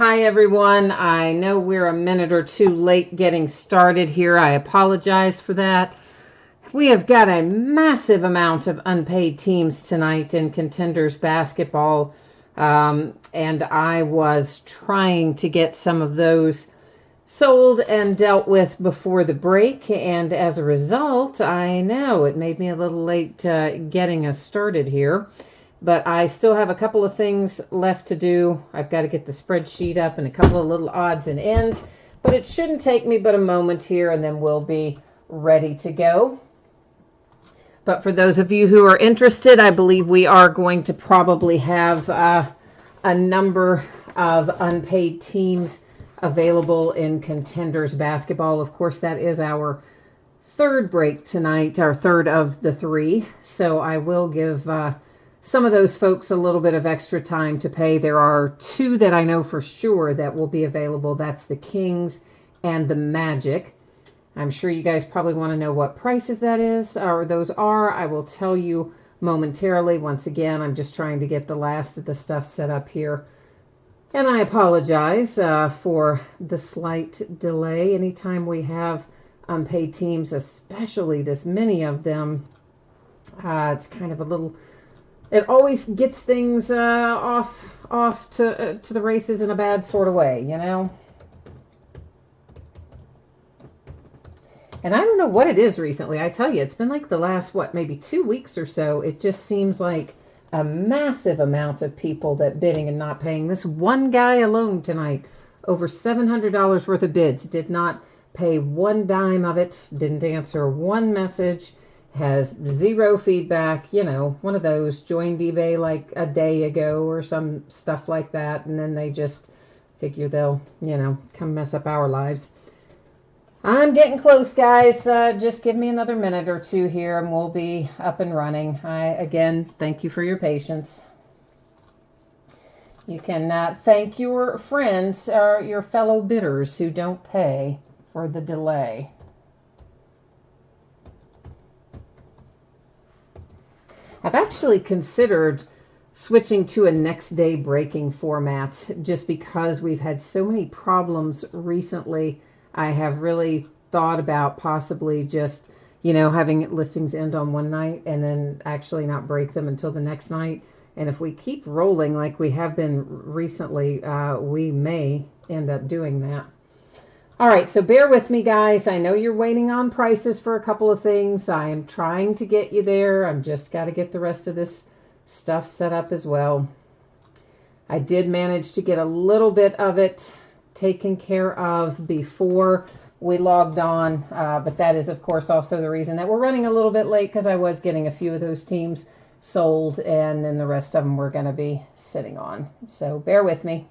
Hi everyone. I know we're a minute or two late getting started here. I apologize for that. We have got a massive amount of unpaid teams tonight in contenders basketball, and I was trying to get some of those sold and dealt with before the break, and as a result, I know it made me a little late getting us started here. But I still have a couple of things left to do. I've got to get the spreadsheet up and a couple of little odds and ends. But it shouldn't take me but a moment here, and then we'll be ready to go. But for those of you who are interested, I believe we are going to probably have a number of unpaid teams available in contenders basketball. Of course, that is our third break tonight, our third of the three. So I will give some of those folks a little bit of extra time to pay. There are two that I know for sure that will be available. That's the Kings and the Magic. I'm sure you guys probably want to know what prices that is, or those are. I will tell you momentarily. Once again, I'm just trying to get the last of the stuff set up here. And I apologize for the slight delay. Anytime we have unpaid teams, especially this many of them, it's kind of a little... It always gets things off to the races in a bad sort of way, you know? And I don't know what it is recently. I tell you, it's been like the last, maybe 2 weeks or so. It just seems like a massive amount of people that bidding and not paying. This one guy alone tonight, over $700 worth of bids, did not pay one dime of it, didn't answer one message, has zero feedback, you know, one of those, joined eBay like a day ago or some stuff like that, and then they just figure they'll, you know, come mess up our lives. I'm getting close, guys. Just give me another minute or two here and we'll be up and running. Again, thank you for your patience. You can thank your friends or your fellow bidders who don't pay for the delay. I've actually considered switching to a next day breaking format just because we've had so many problems recently. I have really thought about possibly just, you know, having listings end on one night and then actually not break them until the next night. And if we keep rolling like we have been recently, we may end up doing that. All right, so bear with me, guys. I know you're waiting on prices for a couple of things. I am trying to get you there. I've just got to get the rest of this stuff set up as well. I did manage to get a little bit of it taken care of before we logged on, but that is, of course, also the reason that we're running a little bit late, because I was getting a few of those teams sold, and then the rest of them we're going to be sitting on. So bear with me.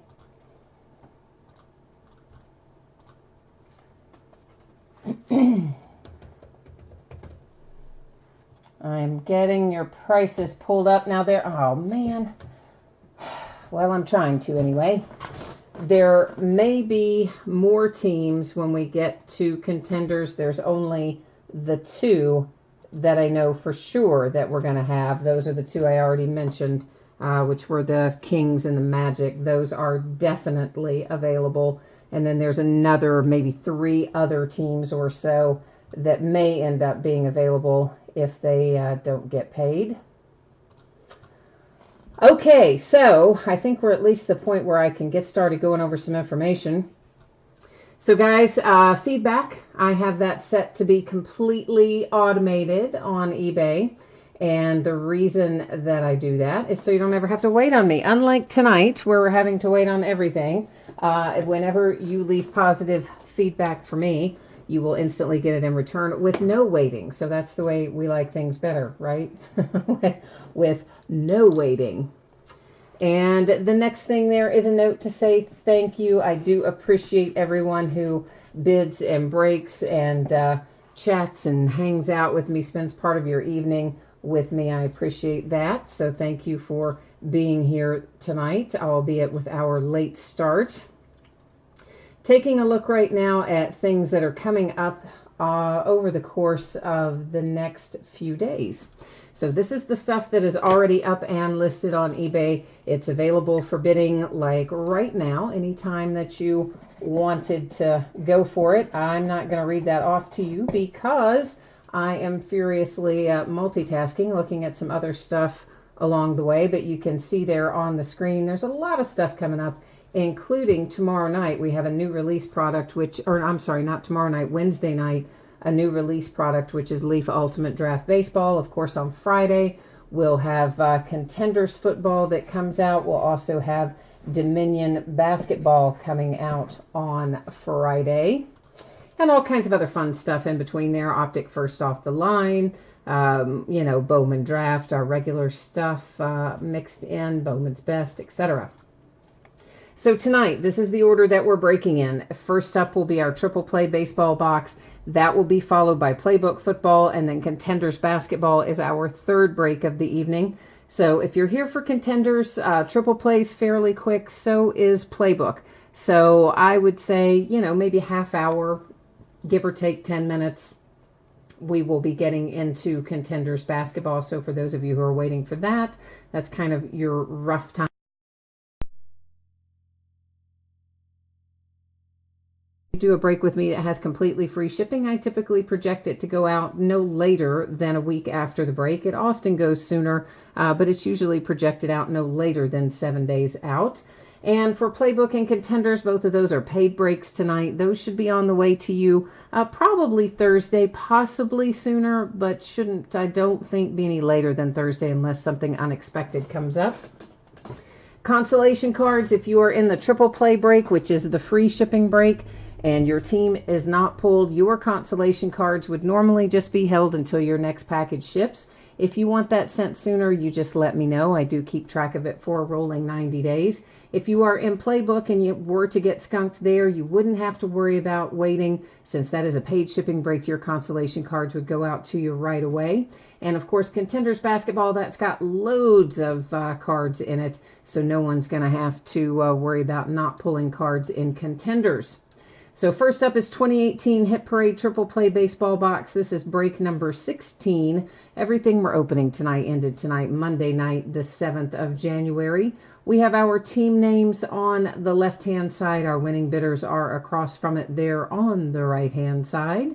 I'm getting your prices pulled up now there. Oh, man. Well, I'm trying to anyway. There may be more teams when we get to contenders. There's only the two that I know for sure that we're going to have. Those are the two I already mentioned, which were the Kings and the Magic. Those are definitely available. And then there's another, maybe 3 other teams or so that may end up being available if they don't get paid. Okay, so I think we're at least the point where I can get started going over some information. So guys, feedback, I have that set to be completely automated on eBay. And the reason that I do that is so you don't ever have to wait on me. Unlike tonight, where we're having to wait on everything, whenever you leave positive feedback for me, you will instantly get it in return with no waiting. So that's the way we like things better, right? With no waiting. And the next thing there is a note to say thank you. I do appreciate everyone who bids and breaks and chats and hangs out with me, spends part of your evening with me. I appreciate that. So thank you for being here tonight, albeit with our late start. Taking a look right now at things that are coming up over the course of the next few days. So this is the stuff that is already up and listed on eBay. It's available for bidding like right now, anytime that you wanted to go for it. I'm not going to read that off to you because I am furiously multitasking, looking at some other stuff along the way, but you can see there on the screen there's a lot of stuff coming up, including tomorrow night. We have a new release product, not tomorrow night, Wednesday night, a new release product, which is Leaf Ultimate Draft Baseball. Of course, on Friday, we'll have Contenders football that comes out. We'll also have Dominion basketball coming out on Friday. And all kinds of other fun stuff in between there. Optic First Off the Line, Bowman Draft, our regular stuff mixed in, Bowman's Best, etc. So tonight, this is the order that we're breaking in. First up will be our triple play baseball box. That will be followed by Playbook football, and then Contenders basketball is our third break of the evening. So if you're here for Contenders, triple plays fairly quick, so is Playbook. So I would say, maybe a half hour, give or take 10 minutes, we will be getting into Contenders basketball. So for those of you who are waiting for that, that's kind of your rough time. Do a break with me that has completely free shipping. I typically project it to go out no later than a week after the break. It often goes sooner, but it's usually projected out no later than 7 days out. And for Playbook and Contenders, both of those are paid breaks tonight. Those should be on the way to you probably Thursday, possibly sooner, but I don't think, be any later than Thursday unless something unexpected comes up. Consolation cards, if you are in the triple play break, which is the free shipping break, and your team is not pulled, your consolation cards would normally just be held until your next package ships. If you want that sent sooner, you just let me know. I do keep track of it for a rolling 90 days. If you are in Playbook and you were to get skunked there, you wouldn't have to worry about waiting. Since that is a paid shipping break, your consolation cards would go out to you right away. And of course, Contenders basketball, that's got loads of cards in it, so no one's going to have to worry about not pulling cards in Contenders. So first up is 2018 Hit Parade Triple Play Baseball Box. This is break number 16. Everything we're opening tonight ended tonight, Monday night, the 7th of January. We have our team names on the left-hand side. Our winning bidders are across from it there on the right-hand side.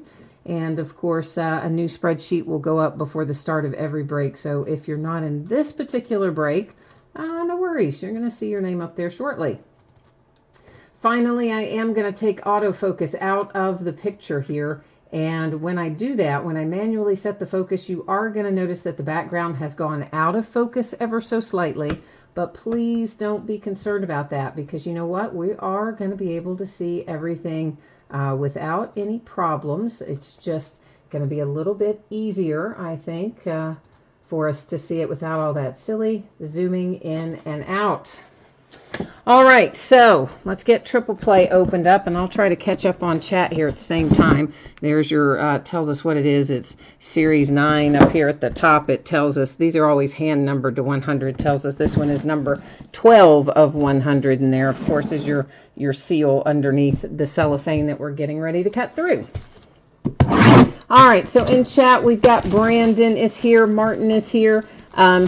And of course, a new spreadsheet will go up before the start of every break. So if you're not in this particular break, no worries. You're going to see your name up there shortly. Finally, I am going to take autofocus out of the picture here. And when I do that, when I manually set the focus, you are going to notice that the background has gone out of focus ever so slightly. But please don't be concerned about that, because you know what? We are going to be able to see everything without any problems. It's just going to be a little bit easier, I think, for us to see it without all that silly zooming in and out. All right, so let's get triple play opened up, and I'll try to catch up on chat here at the same time. There's your, tells us what it is. It's Series 9 up here at the top. It tells us, these are always hand numbered to 100, tells us this one is number 12 of 100, and there, of course, is your seal underneath the cellophane that we're getting ready to cut through. All right, so in chat, we've got Brandon is here, Martin is here.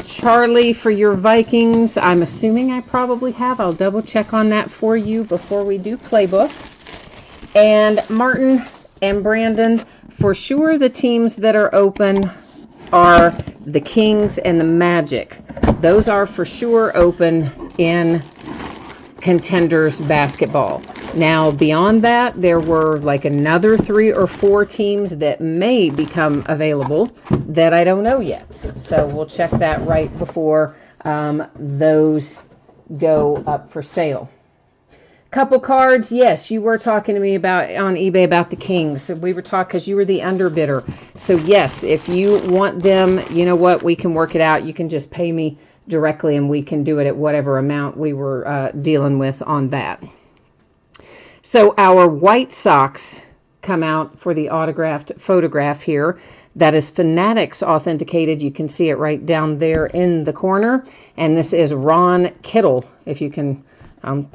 Charlie, for your Vikings, I'm assuming I probably have. I'll double check on that for you before we do Playbook. And Martin and Brandon, for sure the teams that are open are the Kings and the Magic. Those are for sure open in Contenders basketball. Now, beyond that, there were like another 3 or 4 teams that may become available that I don't know yet. So we'll check that right before those go up for sale. Couple cards, yes, you were talking to me about on eBay about the Kings. So we were talking because you were the underbidder. So yes, if you want them, you know what, we can work it out. You can just pay me directly and we can do it at whatever amount we were dealing with on that. So our White Sox come out for the autographed photograph here. That is Fanatics authenticated. You can see it right down there in the corner. And this is Ron Kittle. If you can,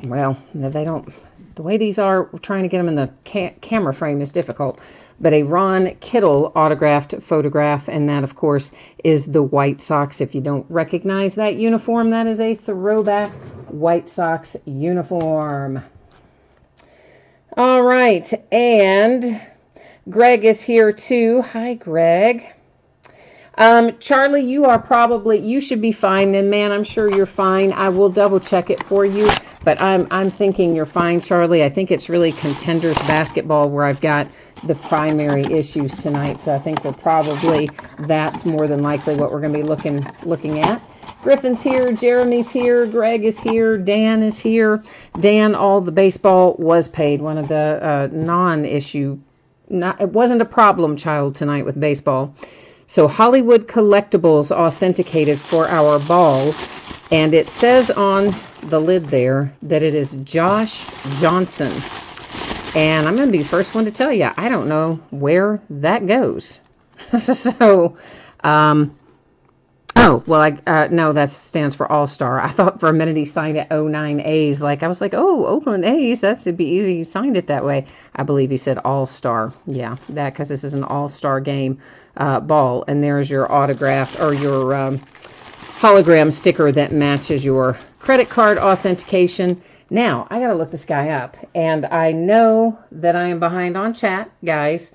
well, they don't, the way these are, trying to get them in the camera frame is difficult. but a Ron Kittle autographed photograph, and that, of course, is the White Sox. If you don't recognize that uniform, that is a throwback White Sox uniform. All right, and Greg is here too. Hi, Greg. Charlie, you should be fine then, man. I'm sure you're fine. I will double check it for you, but I'm thinking you're fine, Charlie. I think it's really Contenders basketball where I've got the primary issues tonight, so I think that's more than likely what we're going to be looking at. Griffin's here, Jeremy's here, Greg is here, Dan is here. Dan, all the baseball was paid. One of the it wasn't a problem child tonight with baseball. So Hollywood Collectibles authenticated for our ball, and it says on the lid there that it is Josh Johnson. And I'm going to be the first one to tell you, I don't know where that goes. So, no, that stands for All-Star. I thought for a minute he signed it 09 A's. I was like, oh, Oakland A's, it'd be easy. He signed it that way. I believe he said All-Star. Yeah, because this is an All-Star game ball. And there's your autograph or your hologram sticker that matches your credit card authentication. Now, I got to look this guy up. And I know that I am behind on chat, guys,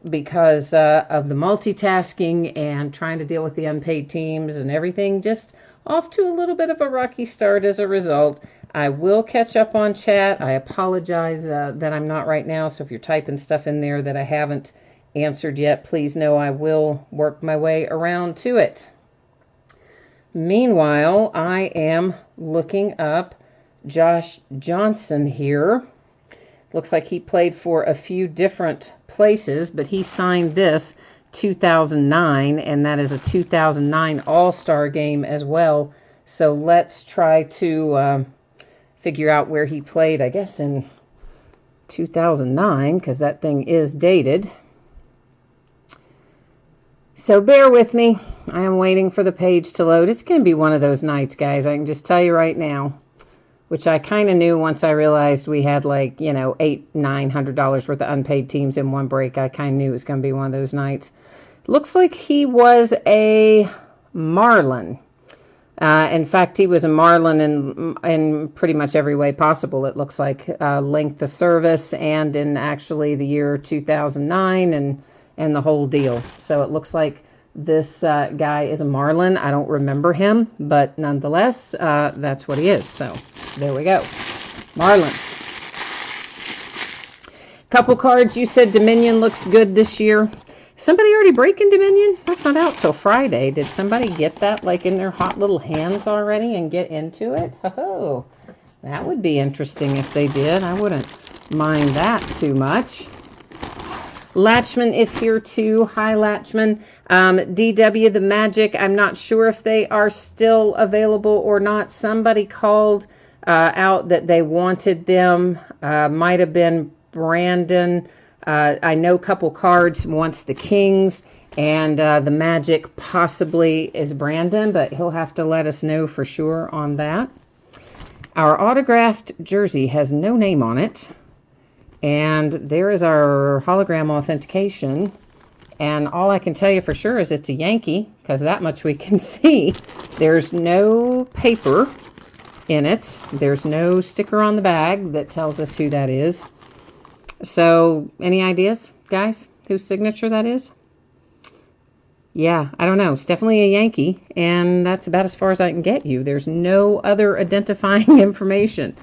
because of the multitasking and trying to deal with the unpaid teams and everything, just off to a little bit of a rocky start as a result. I will catch up on chat. I apologize that I'm not right now, so if you're typing stuff in there that I haven't answered yet, please know I will work my way around to it. Meanwhile, I am looking up Josh Johnson here. Looks like he played for a few different places, but he signed this 2009, and that is a 2009 All-Star game as well. So let's try to figure out where he played, I guess, in 2009, because that thing is dated. So bear with me. I am waiting for the page to load. It's going to be one of those nights, guys. I can just tell you right now. Which I kind of knew once I realized we had $800-900 worth of unpaid teams in one break. I kind of knew it was going to be one of those nights. Looks like he was a Marlin. In fact, he was a Marlin in pretty much every way possible. It looks like length of service and in actually the year 2009 and the whole deal. So it looks like this guy is a Marlin. I don't remember him, but nonetheless, that's what he is. So there we go. Marlins. Couple cards. You said Dominion looks good this year. Somebody already breaking Dominion? That's not out till Friday. Did somebody get that in their hot little hands already and get into it? Oh, that would be interesting if they did. I wouldn't mind that too much. Latchman is here too. Hi, Latchman. DW, the Magic, I'm not sure if they are still available or not. Somebody called out that they wanted them. Might have been Brandon. I know a couple cards wants the Kings, and the Magic possibly is Brandon, but he'll have to let us know for sure on that. Our autographed jersey has no name on it. And there is our hologram authentication. And all I can tell you for sure is it's a Yankee, because that much we can see. There's no paper in it. There's no sticker on the bag that tells us who that is. So, any ideas, guys, whose signature that is? Yeah, I don't know. It's definitely a Yankee, and that's about as far as I can get you. There's no other identifying information.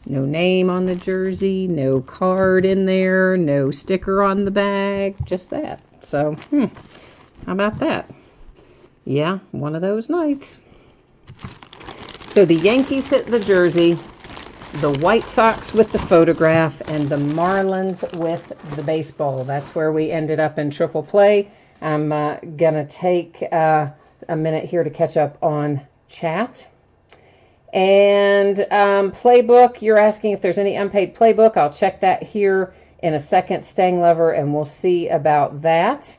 No name on the jersey, no card in there, no sticker on the bag, just that. So, how about that? Yeah, one of those nights. So the Yankees hit the jersey, the White Sox with the photograph, and the Marlins with the baseball. That's where we ended up in triple play. I'm going to take a minute here to catch up on chat. And playbook, you're asking if there's any unpaid playbook. I'll check that here in a second, Stang Lover, and we'll see about that.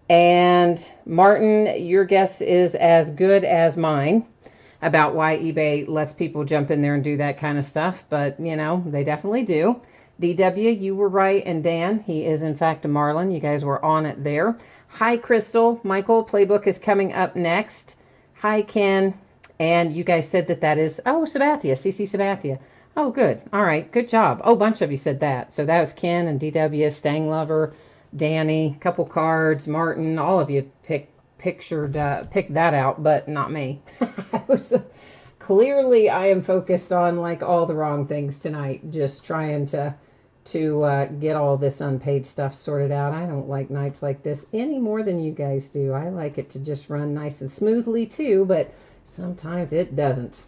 And Martin, your guess is as good as mine about why eBay lets people jump in there and do that kind of stuff. But, they definitely do. DW, you were right, and Dan, he is in fact a Marlin. You guys were on it there. Hi, Crystal. Michael, playbook is coming up next. Hi, Ken. And you guys said that is, oh, Sabathia, CC Sabathia. Oh, good. All right, good job. Oh, a bunch of you said that. So that was Ken and DW, Stang Lover, Danny, couple cards, Martin. All of you picked that out, but not me. Clearly, I am focused on like all the wrong things tonight, just trying to get all this unpaid stuff sorted out. I don't like nights like this any more than you guys do. I like it to just run nice and smoothly too, but sometimes it doesn't.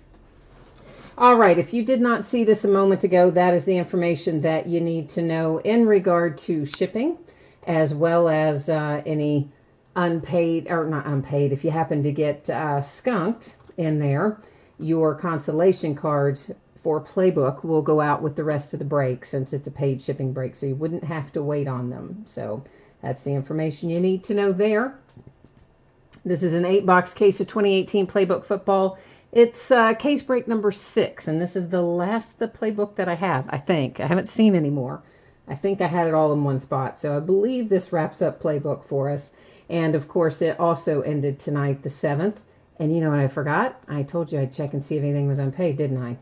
All right, if you did not see this a moment ago, that is the information that you need to know in regard to shipping, as well as any unpaid, or not unpaid, if you happen to get skunked in there, your consolation cards for playbook will go out with the rest of the break, since it's a paid shipping break, so you wouldn't have to wait on them. So that's the information you need to know there. This is an 8-box case of 2018 playbook football. It's case break number 6, and this is the last of the playbook that I have, I think. I haven't seen any more. I think I had it all in one spot, so I believe this wraps up playbook for us. And, of course, it also ended tonight, the 7th. And you know what I forgot? I told you I'd check and see if anything was unpaid, didn't I?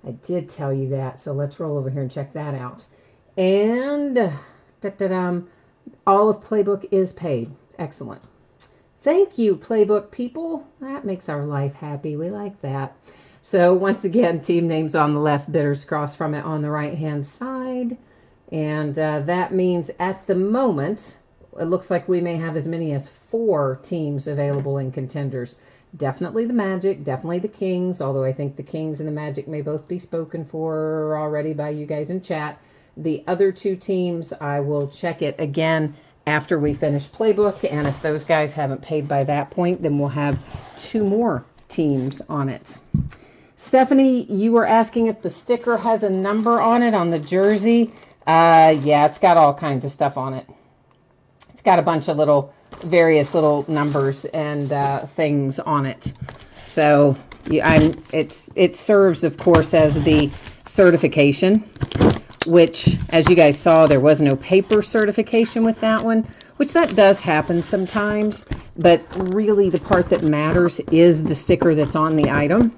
I did tell you that, so let's roll over here and check that out. And all of playbook is paid. Excellent. Thank you, playbook people. That makes our life happy. We like that. So once again, team names on the left, bidders cross from it on the right-hand side. And that means at the moment, it looks like we may have as many as 4 teams available in contenders. Definitely the Magic, definitely the Kings, although I think the Kings and the Magic may both be spoken for already by you guys in chat. The other 2 teams, I will check it again after we finish playbook, and if those guys haven't paid by that point, then we'll have 2 more teams on it. Stephanie, you were asking if the sticker has a number on it on the jersey. Yeah, it's got all kinds of stuff on it. It's got a bunch of various little numbers and things on it. So it serves, of course, as the certification, which, as you guys saw, there was no paper certification with that one, which that does happen sometimes, but really the part that matters is the sticker that's on the item.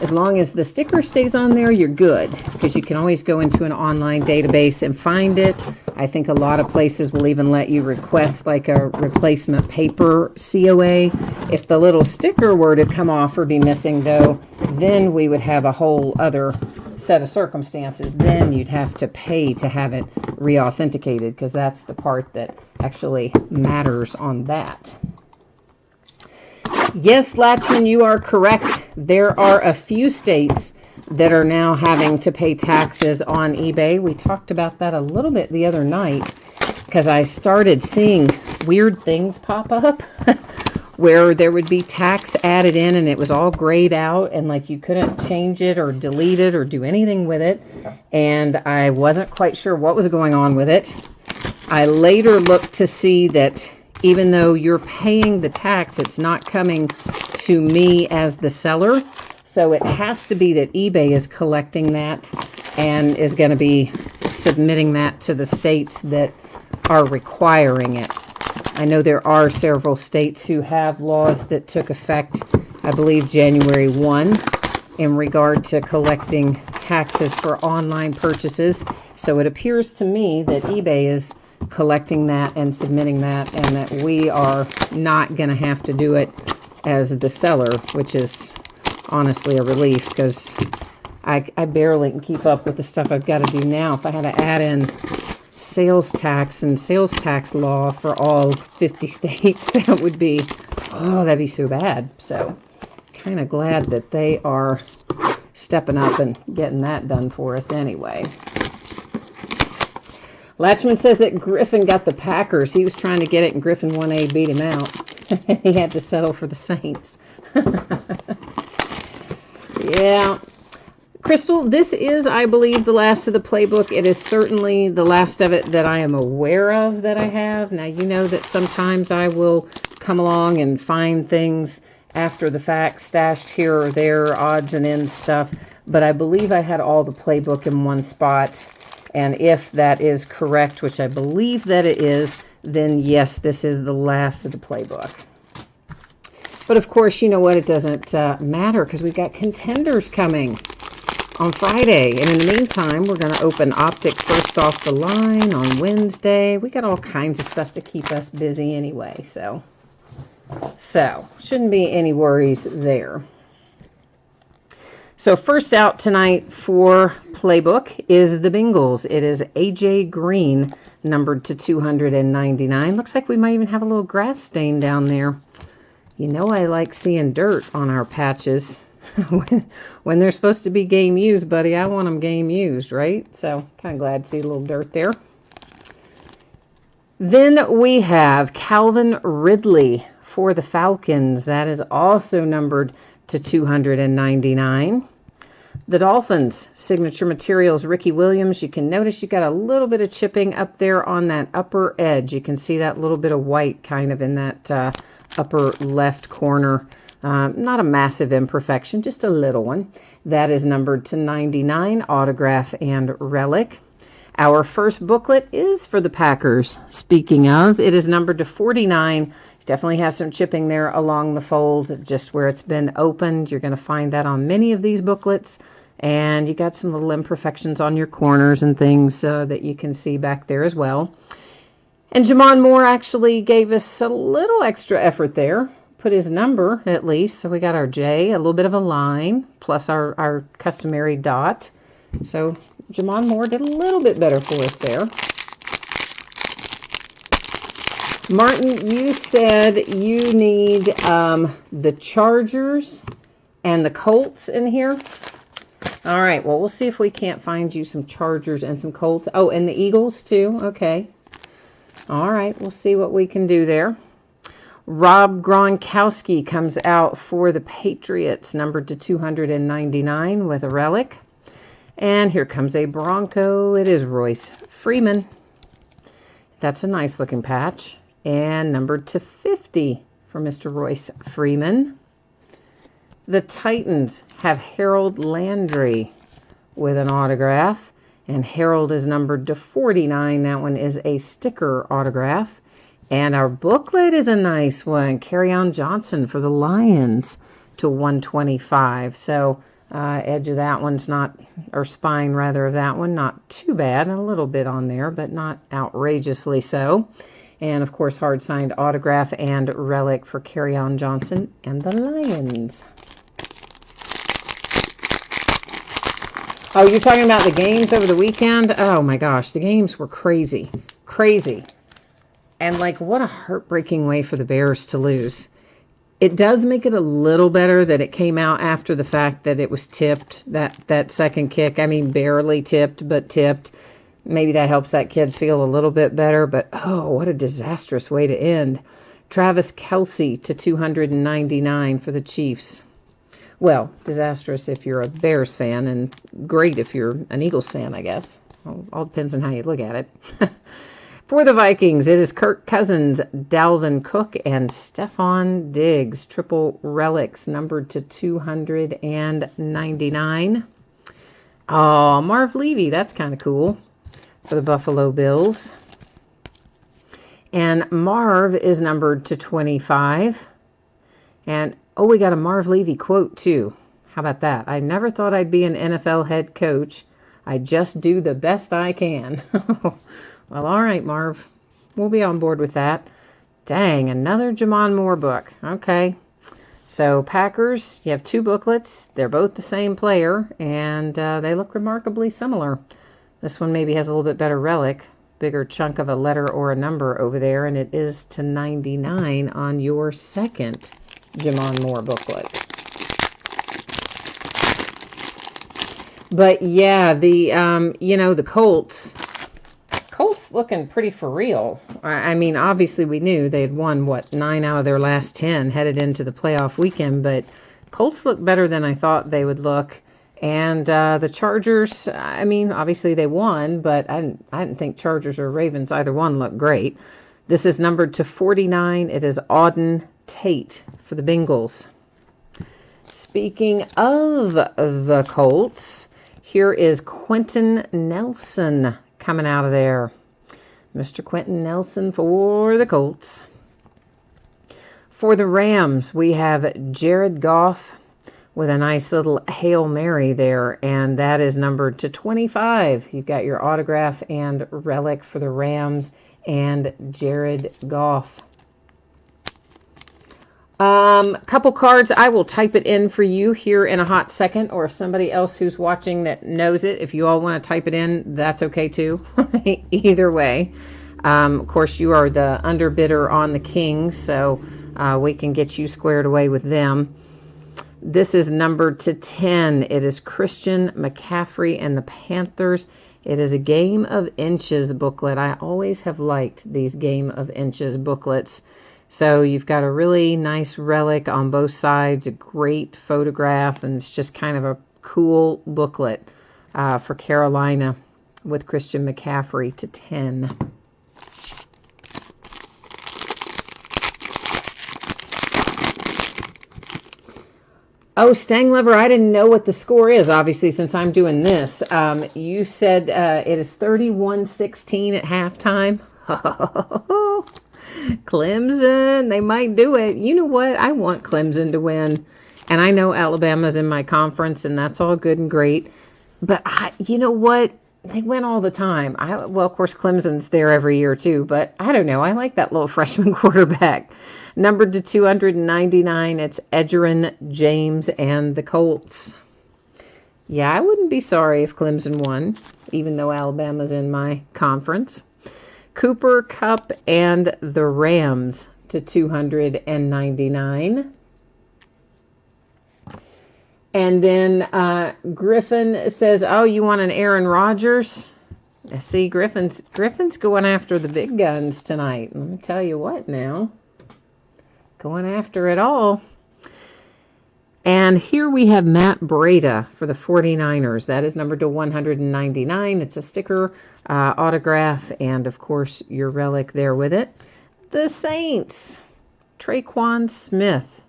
As long as the sticker stays on there, you're good, because you can always go into an online database and find it. I think a lot of places will even let you request like a replacement paper COA. If the little sticker were to come off or be missing, though, then we would have a whole other set of circumstances. Then you'd have to pay to have it re-authenticated, because that's the part that actually matters on that. Yes, Latchman, you are correct. There are a few states that are now having to pay taxes on eBay. We talked about that a little bit the other night, because I started seeing weird things pop up where there would be tax added in and it was all grayed out, and like you couldn't change it or delete it or do anything with it. And I wasn't quite sure what was going on with it. I later looked to see that even though you're paying the tax, it's not coming to me as the seller. So it has to be that eBay is collecting that and is going to be submitting that to the states that are requiring it. I know there are several states who have laws that took effect, I believe, January 1 in regard to collecting taxes for online purchases. So it appears to me that eBay is collecting that and submitting that, and that we are not going to have to do it as the seller, which is honestly a relief, because I barely can keep up with the stuff I've got to do now. If I had to add in sales tax and sales tax law for all 50 states, that would be, oh, that'd be so bad. So kind of glad that they are stepping up and getting that done for us anyway. Latchman says that Griffin got the Packers. He was trying to get it, and Griffin 1A beat him out. He had to settle for the Saints. Yeah. Crystal, this is, I believe, the last of the playbook. It is certainly the last of it that I am aware of that I have. Now, you know that sometimes I will come along and find things after the fact, stashed here or there, odds and ends stuff. But I believe I had all the playbook in one spot. And if that is correct, which I believe that it is, then yes, this is the last of the playbook. But of course, you know what? It doesn't matter because we've got contenders coming on Friday. And in the meantime, we're going to open Optic First Off the Line on Wednesday. We got all kinds of stuff to keep us busy anyway. So shouldn't be any worries there. So first out tonight for Playbook is the Bengals. It is AJ Green, numbered to 299. Looks like we might even have a little grass stain down there. You know I like seeing dirt on our patches. When they're supposed to be game used, buddy, I want them game used, right? So kind of glad to see a little dirt there. Then we have Calvin Ridley for the Falcons. That is also numbered to 299. The Dolphins, Signature Materials, Ricky Williams. You can notice you got a little bit of chipping up there on that upper edge. You can see that little bit of white kind of in that upper left corner. Not a massive imperfection, just a little one. That is numbered to 99, autograph and relic. Our first booklet is for the Packers. Speaking of, it is numbered to 49. Definitely has some chipping there along the fold, just where it's been opened. You're going to find that on many of these booklets. And you got some little imperfections on your corners and things that you can see back there as well. And Jamon Moore actually gave us a little extra effort there. Put his number, at least. So we got our J, a little bit of a line, plus our customary dot. So Jamon Moore did a little bit better for us there. Martin, you said you need the Chargers and the Colts in here. All right, well, we'll see if we can't find you some Chargers and some Colts. Oh, and the Eagles, too. Okay. All right, we'll see what we can do there. Rob Gronkowski comes out for the Patriots, numbered to 299 with a relic. And here comes a Bronco. It is Royce Freeman. That's a nice looking patch. And numbered to 50 for Mr. Royce Freeman. The Titans have Harold Landry with an autograph. And Harold is numbered to 49. That one is a sticker autograph. And our booklet is a nice one. Kerryon Johnson for the Lions to 125. So edge of that one's not, or spine rather of that one, not too bad. A little bit on there, but not outrageously so. And of course, hard signed autograph and relic for Kerryon Johnson and the Lions. Oh, you're talking about the games over the weekend? Oh my gosh, the games were crazy. Crazy. And like, what a heartbreaking way for the Bears to lose. It does make it a little better that it came out after the fact that it was tipped, that second kick. I mean, barely tipped, but tipped. Maybe that helps that kid feel a little bit better, but oh, what a disastrous way to end. Travis Kelce to 299 for the Chiefs. Well, disastrous if you're a Bears fan, and great if you're an Eagles fan, I guess. All depends on how you look at it. For the Vikings, it is Kirk Cousins, Dalvin Cook, and Stephon Diggs. Triple relics numbered to 299. Oh, Marv Levy, that's kind of cool for the Buffalo Bills. And Marv is numbered to 25. And, oh, we got a Marv Levy quote, too. How about that? I never thought I'd be an NFL head coach. I just do the best I can. Well, all right, Marv. We'll be on board with that. Dang, another Jamon Moore book. Okay. So, Packers, you have two booklets. They're both the same player, and they look remarkably similar. This one maybe has a little bit better relic, bigger chunk of a letter or a number over there, and it is to 99 on your second Jamon Moore booklet. But yeah, the the Colts looking pretty for real. I mean, obviously we knew they had won 9 out of their last 10 headed into the playoff weekend, but Colts look better than I thought they would look. And the Chargers, I mean, obviously they won, but I didn't think Chargers or Ravens, either one, looked great. This is numbered to 49. It is Auden Tate for the Bengals. Speaking of the Colts, here is Quentin Nelson coming out of there. Mr. Quentin Nelson for the Colts. For the Rams, we have Jared Goff with a nice little Hail Mary there, and that is numbered to 25. You've got your autograph and relic for the Rams and Jared Goff. Couple cards. I will type it in for you here in a hot second, or if somebody else who's watching that knows it, if you all want to type it in, that's okay too. Either way. Of course, you are the underbidder on the Kings, so we can get you squared away with them. This is numbered to 10. It is Christian McCaffrey and the Panthers. It is a Game of Inches booklet. I always have liked these Game of Inches booklets. So you've got a really nice relic on both sides, a great photograph, and it's just kind of a cool booklet for Carolina with Christian McCaffrey to 10. Oh, Stang Lover, I didn't know what the score is, obviously, since I'm doing this. You said it is 31-16 at halftime. Clemson, they might do it. You know what? I want Clemson to win. And I know Alabama's in my conference, and that's all good and great. But you know what? They win all the time. Well, of course, Clemson's there every year, too. But I don't know. I like that little freshman quarterback. Numbered to 299, it's Edgerrin James and the Colts. Yeah, I wouldn't be sorry if Clemson won, even though Alabama's in my conference. Cooper Kupp and the Rams to 299. And then Griffin says, oh, you want an Aaron Rodgers? See, Griffin's going after the big guns tonight. Let me tell you what now. Going after it all. And here we have Matt Breida for the 49ers. That is numbered to 199. It's a sticker, autograph, and, of course, your relic there with it. The Saints. Traquan Smith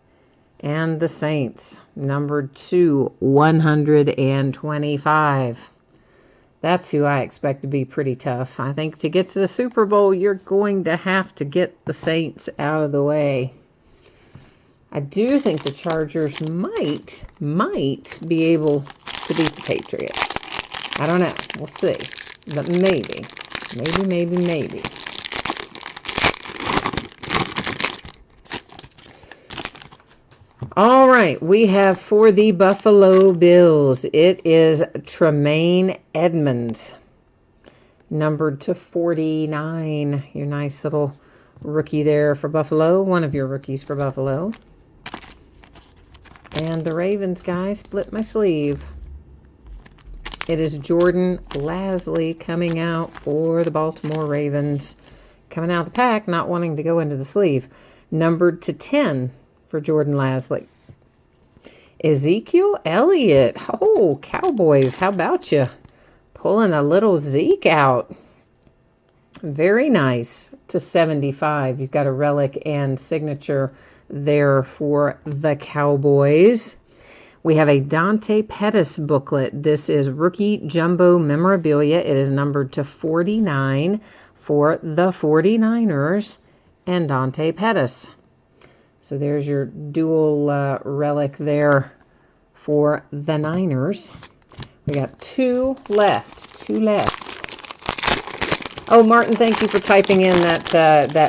and the Saints. Numbered to 125. That's who I expect to be pretty tough. I think to get to the Super Bowl, you're going to have to get the Saints out of the way. I do think the Chargers might be able to beat the Patriots. I don't know. We'll see. But maybe. Maybe. All right. We have for the Buffalo Bills, it is Tremaine Edmonds. Numbered to 49. Your nice little rookie there for Buffalo. One of your rookies for Buffalo. And the Ravens, guys, split my sleeve. It is Jordan Lasley coming out for the Baltimore Ravens. Coming out of the pack, not wanting to go into the sleeve. Numbered to 10 for Jordan Lasley. Ezekiel Elliott. Oh, Cowboys, how about you? Pulling a little Zeke out. Very nice to 75. You've got a relic and signature there for the Cowboys. We have a Dante Pettis booklet. This is Rookie Jumbo Memorabilia. It is numbered to 49 for the 49ers and Dante Pettis. So there's your dual relic there for the Niners. We got two left. Oh, Martin, thank you for typing in that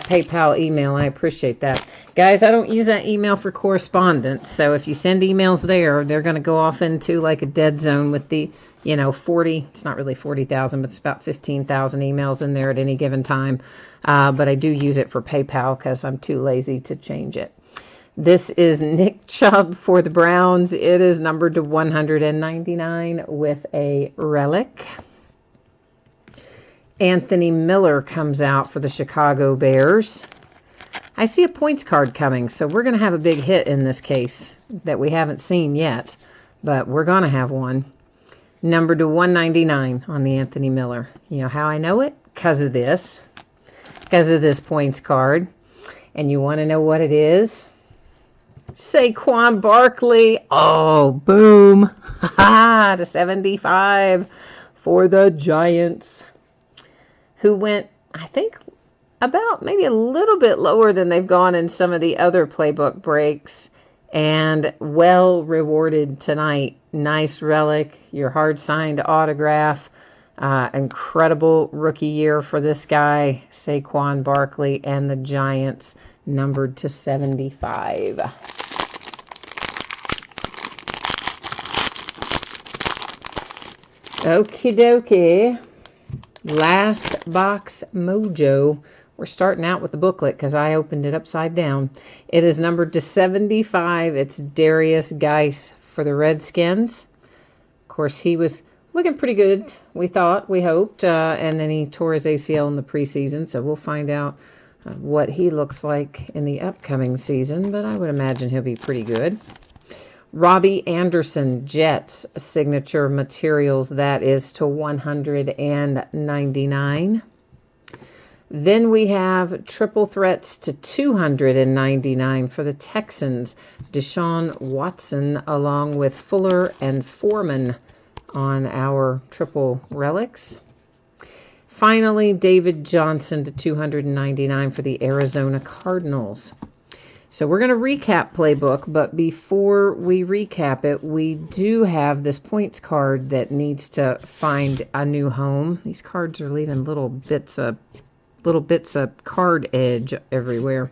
PayPal email. I appreciate that. Guys, I don't use that email for correspondence, so if you send emails there, they're going to go off into like a dead zone with the, 40, it's not really 40,000, but it's about 15,000 emails in there at any given time. But I do use it for PayPal because I'm too lazy to change it. This is Nick Chubb for the Browns. It is numbered to 199 with a relic. Anthony Miller comes out for the Chicago Bears. I see a points card coming, so we're going to have a big hit in this case that we haven't seen yet, but we're going to have one. Numbered to 199 on the Anthony Miller. You know how I know it? Because of this points card. And you want to know what it is? Saquon Barkley. Oh, boom. To 75 for the Giants. who went, I think, about maybe a little bit lower than they've gone in some of the other playbook breaks, and well rewarded tonight. Nice relic, your hard signed autograph. Incredible rookie year for this guy, Saquon Barkley, and the Giants, numbered to 75. Okie dokie. Last box mojo. We're starting out with the booklet because I opened it upside down. It is numbered to 75. It's Darius Geis for the Redskins. Of course, he was looking pretty good, we thought, we hoped, and then he tore his ACL in the preseason, so we'll find out what he looks like in the upcoming season, but I would imagine he'll be pretty good. Robbie Anderson, Jets, signature materials, that is to 199. Then we have triple threats to 299 for the Texans, Deshaun Watson, along with Fuller and Foreman on our triple relics. Finally, David Johnson to 299 for the Arizona Cardinals. So we're going to recap playbook, but before we recap it, we do have this points card that needs to find a new home. These cards are leaving little bits of card edge everywhere.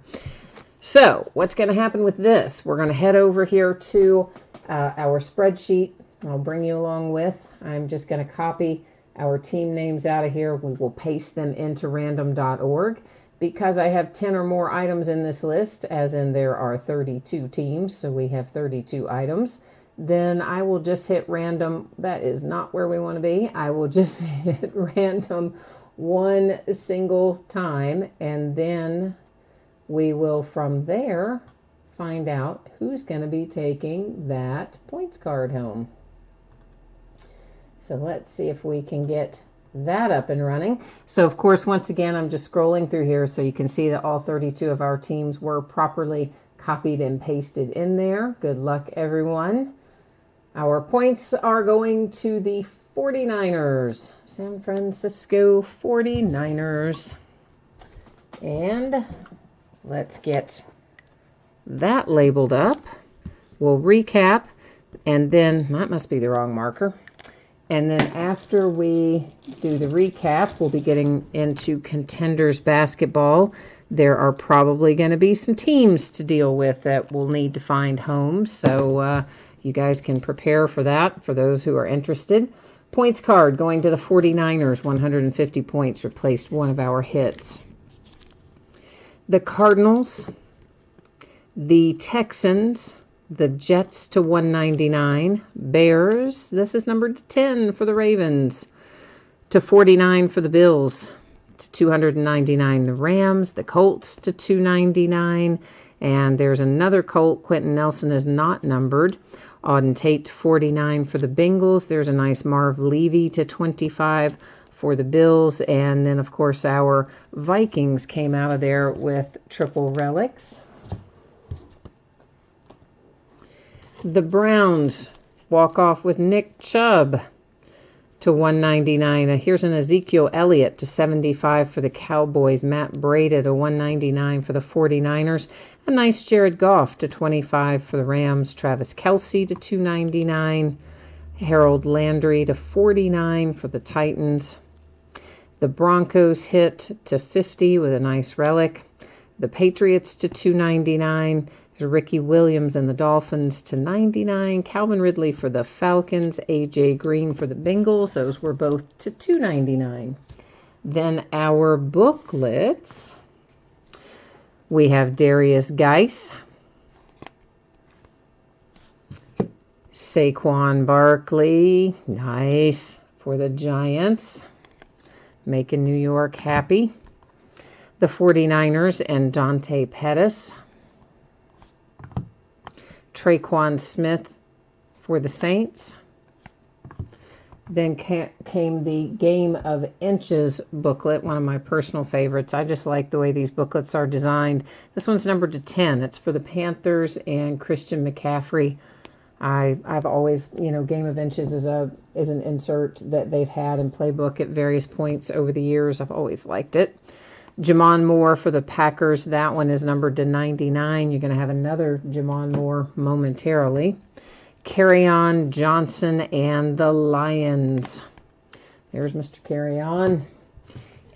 So what's going to happen with this? We're going to head over here to our spreadsheet. I'll bring you along with. I'm just going to copy our team names out of here. We will paste them into random.org. Because I have 10 or more items in this list, as in there are 32 teams, so we have 32 items, then I will just hit random. That is not where we want to be. I will just hit random one single time, and then we will from there find out who's going to be taking that points card home. So let's see if we can get that up and running. So of course, once again, I'm just scrolling through here so you can see that all 32 of our teams were properly copied and pasted in there. Good luck, everyone. Our points are going to the 49ers, San Francisco 49ers. And let's get that labeled up. We'll recap, and then that must be the wrong marker. And then after we do the recap, we'll be getting into Contenders basketball. There are probably going to be some teams to deal with that we'll need to find homes. So you guys can prepare for that for those who are interested. Points card going to the 49ers, 150 points, replaced one of our hits. The Cardinals, the Texans, the Jets to 199. Bears, this is numbered to 10 for the Ravens. To 49 for the Bills. To 299 the Rams. The Colts to 299. And there's another Colt. Quentin Nelson is not numbered. Auden Tate to 49 for the Bengals. There's a nice Marv Levy to 25 for the Bills. And then, of course, our Vikings came out of there with triple relics. The Browns walk off with Nick Chubb to 199. Here's an Ezekiel Elliott to 75 for the Cowboys. Matt Breida to 199 for the 49ers. A nice Jared Goff to 25 for the Rams. Travis Kelce to 299. Harold Landry to 49 for the Titans. The Broncos hit to 50 with a nice relic. The Patriots to 299. Ricky Williams and the Dolphins to 99. Calvin Ridley for the Falcons. A.J. Green for the Bengals. Those were both to 299. Then our booklets. We have Darius Geis. Saquon Barkley. Nice for the Giants. Making New York happy. The 49ers and Dante Pettis. Traquan Smith for the Saints. Then came the Game of Inches booklet, one of my personal favorites. I just like the way these booklets are designed. This one's numbered to 10. It's for the Panthers and Christian McCaffrey I've always, Game of Inches is an insert that they've had in Playbook at various points over the years. I've always liked it. Jamon Moore for the Packers. That one is numbered to 99. You're going to have another Jamon Moore momentarily. Kerryon Johnson and the Lions. There's Mr. Kerryon.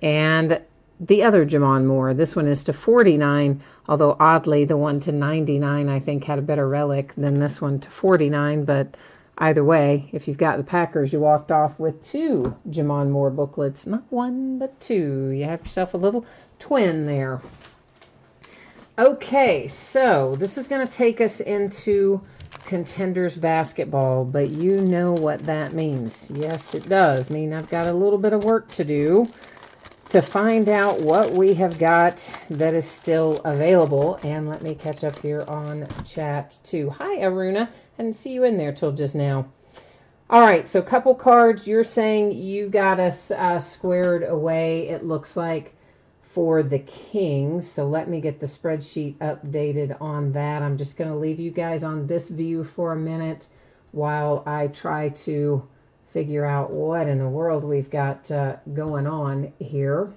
And the other Jamon Moore. This one is to 49, although oddly the one to 99 I think had a better relic than this one to 49. But either way, if you've got the Packers, you walked off with 2 Jamon Moore booklets. Not 1, but 2. You have yourself a little twin there. Okay, so this is going to take us into Contenders basketball, but you know what that means. Yes, it does mean I've got a little bit of work to do to find out what we have got that is still available. And let me catch up here on chat too. Hi, Aruna. I didn't see you in there till just now. All right, so couple cards. You're saying you got us squared away, it looks like, for the Kings. So let me get the spreadsheet updated on that. I'm just going to leave you guys on this view for a minute while I try to figure out what in the world we've got going on here.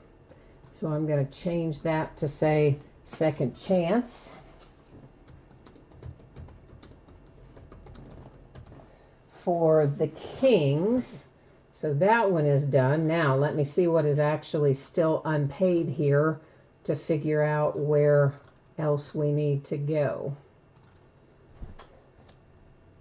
So I'm going to change that to say second chance. For the Kings. So that one is done. Now let me see what is actually still unpaid here to figure out where else we need to go.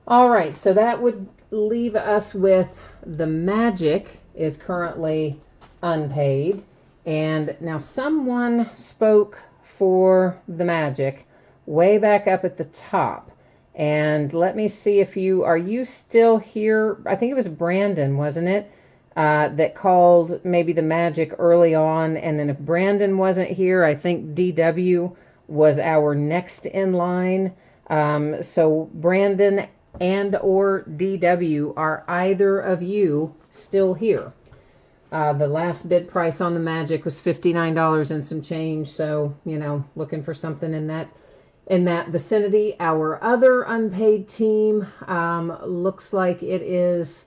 All right, so that would leave us with the Magic is currently unpaid. And now someone spoke for the Magic way back up at the top. And let me see if are you still here? I think it was Brandon, wasn't it? That called maybe the Magic early on. And then if Brandon wasn't here, I think DW was our next in line. So Brandon and or DW, are either of you still here? The last bid price on the Magic was $59 and some change. So, looking for something in that vicinity. Our other unpaid team looks like it is,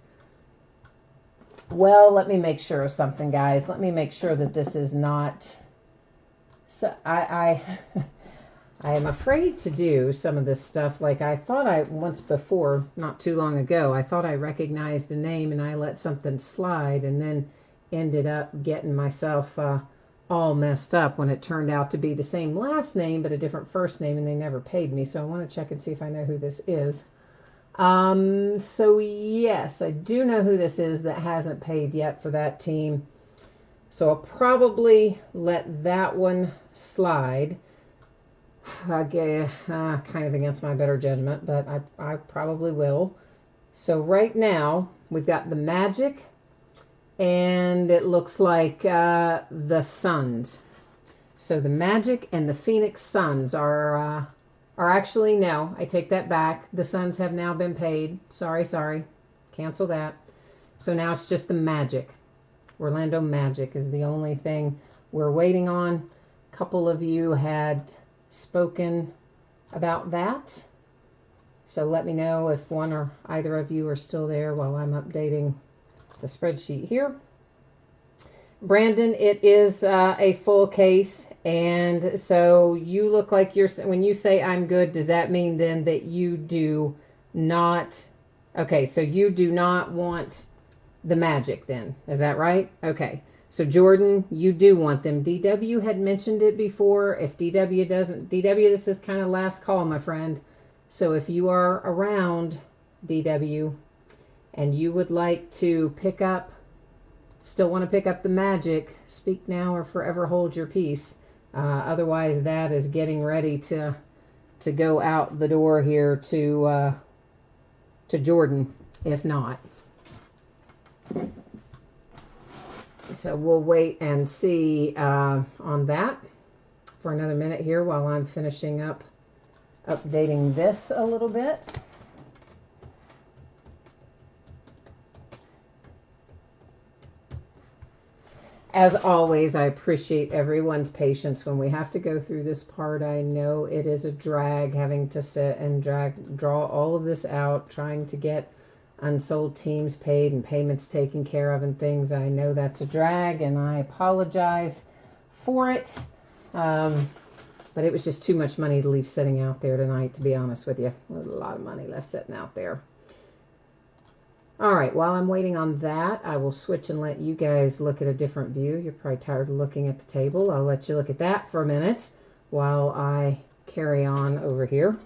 well, let me make sure of something, guys. Let me make sure that this is not, so I am afraid to do some of this stuff. Like I thought once before, not too long ago, I thought I recognized a name and I let something slide and then ended up getting myself all messed up when it turned out to be the same last name but a different first name, and they never paid me. So I want to check and see if I know who this is. So yes, I do know who this is that hasn't paid yet for that team. So I'll probably let that one slide. Kind of against my better judgment, but I probably will. So right now we've got the Magic, and it looks like the Suns. So the Magic and the Phoenix Suns are actually, no, I take that back. The Suns have now been paid. Sorry. Cancel that. So now it's just the Magic. Orlando Magic is the only thing we're waiting on. A couple of you had spoken about that. So let me know if one or either of you are still there while I'm updating the spreadsheet here. Brandon, it is a full case, and so you look like when you say I'm good, does that mean then that you do not, okay, so you do not want the Magic then, is that right? Okay, so Jordan, you do want them. DW had mentioned it before. If DW doesn't, DW, this is kind of last call, my friend. So if you are around, DW, and you would like to still want to pick up the Magic, speak now or forever hold your peace. Otherwise, that is getting ready to go out the door here to Jordan, if not. So we'll wait and see on that for another minute here while I'm finishing up updating this a little bit. As always, I appreciate everyone's patience when we have to go through this part. I know it is a drag having to sit and draw all of this out, trying to get unsold teams paid and payments taken care of and things. I know that's a drag, and I apologize for it. But it was just too much money to leave sitting out there tonight, to be honest with you. There's a lot of money left sitting out there. All right, while I'm waiting on that, I will switch and let you guys look at a different view. You're probably tired of looking at the table. I'll let you look at that for a minute while I carry on over here.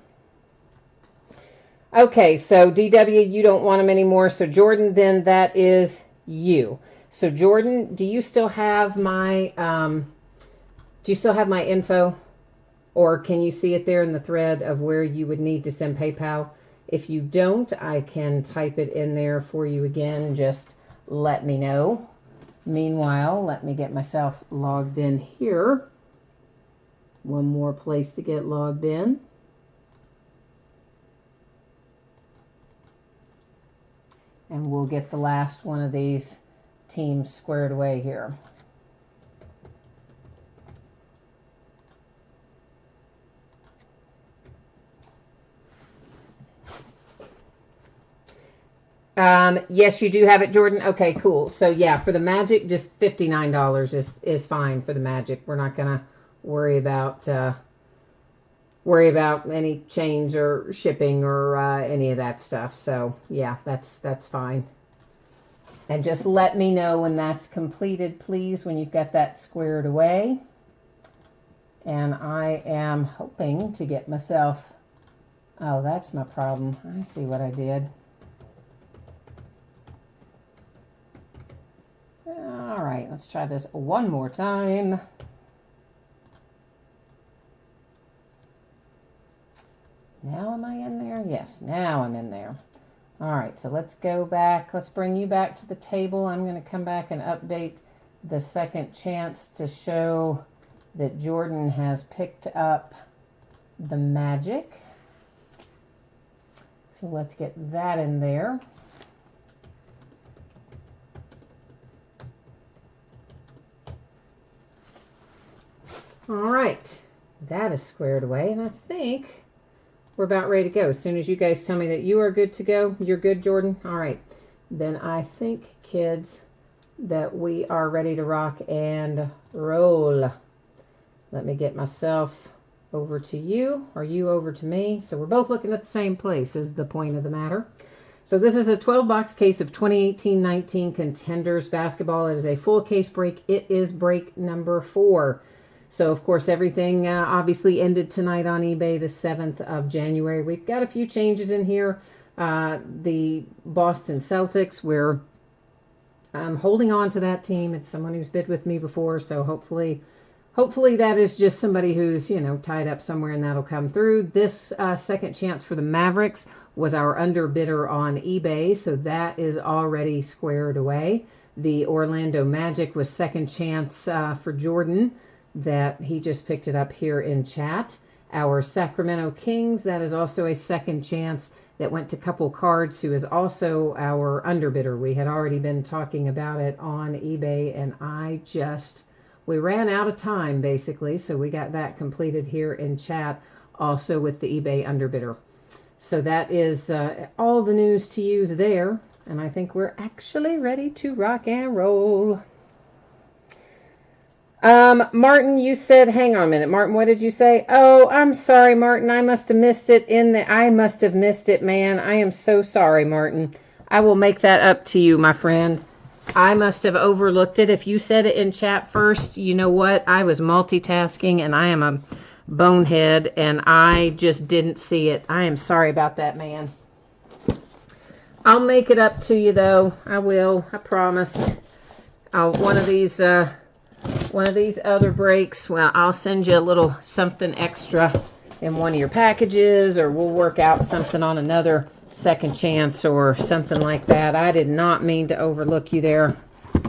Okay, so DW, you don't want them anymore. So Jordan, then that is you. So Jordan, do you still have my info? Or can you see it there in the thread of where you would need to send PayPal? If you don't, I can type it in there for you again. Just let me know. Meanwhile, let me get myself logged in here. One more place to get logged in. And we'll get the last one of these teams squared away here. Yes, you do have it, Jordan. Okay, cool. So yeah, for the Magic, just $59 is fine for the Magic. We're not gonna worry about any change or shipping or any of that stuff. So yeah, that's fine. And just let me know when that's completed, please, when you've got that squared away. And I am hoping to get myself. Oh, that's my problem. I see what I did. All right, let's try this one more time. Now am I in there? Yes, now I'm in there. All right, so let's go back. Let's bring you back to the table. I'm going to come back and update the second chance to show that Jordan has picked up the Magic. So let's get that in there. All right, that is squared away, and I think we're about ready to go. As soon as you guys tell me that you are good to go, you're good, Jordan? All right, then I think, kids, that we are ready to rock and roll. Let me get myself over to you, or you over to me. So we're both looking at the same place is the point of the matter. So this is a 12-box case of 2018-19 Contenders basketball. It is a full case break. It is break number 4. So, of course, everything obviously ended tonight on eBay the 7th of January. We've got a few changes in here. The Boston Celtics, we're holding on to that team. It's someone who's bid with me before, so hopefully that is just somebody who's, tied up somewhere and that'll come through. This second chance for the Mavericks was our underbidder on eBay, so that is already squared away. The Orlando Magic was second chance for Jordan, that he just picked it up here in chat. Our Sacramento Kings, that is also a second chance that went to Couple Cards, who is also our underbidder. We had already been talking about it on eBay, and we ran out of time, basically, so we got that completed here in chat, also with the eBay underbidder. So that is all the news to use there, and I think we're actually ready to rock and roll. Martin, you said, hang on a minute. Martin, what did you say? Oh, I'm sorry, Martin. I must have missed it I must have missed it, man. I am so sorry, Martin. I will make that up to you, my friend. I must have overlooked it. If you said it in chat first, you know what? I was multitasking, and I am a bonehead, and I just didn't see it. I am sorry about that, man. I'll make it up to you, though. I will. I promise. One of these other breaks, well, I'll send you a little something extra in one of your packages, or we'll work out something on another second chance or something like that. I did not mean to overlook you there,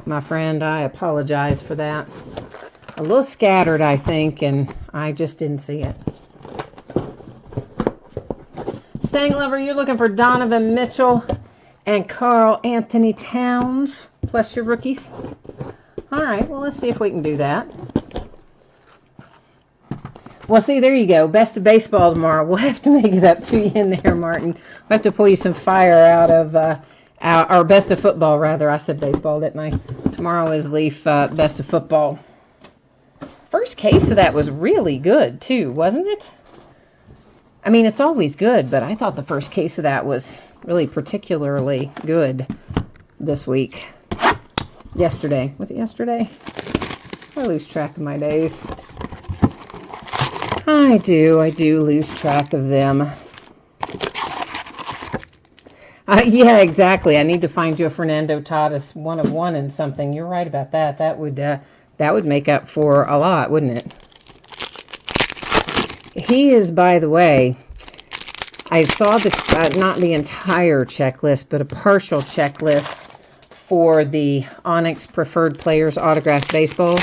my friend. I apologize for that. A little scattered, I think, and I just didn't see it. Stang Lover, you're looking for Donovan Mitchell and Karl Anthony Towns, plus your rookies. All right, well, let's see if we can do that. Well, see, there you go. Best of baseball tomorrow. We'll have to make it up to you in there, Martin. We'll have to pull you some fire out of our best of football, rather. I said baseball, didn't I? Tomorrow is Leaf best of football. First case of that was really good, too, wasn't it? I mean, it's always good, but I thought the first case of that was really particularly good this week. Yesterday. Was it yesterday? I lose track of my days. I do lose track of them. Yeah, exactly. I need to find you a Fernando Tatis 1 of 1 and something. You're right about that. That would make up for a lot, wouldn't it? He is, by the way, I saw the not the entire checklist, but a partial checklist for the Onyx Preferred Players autographed baseballs.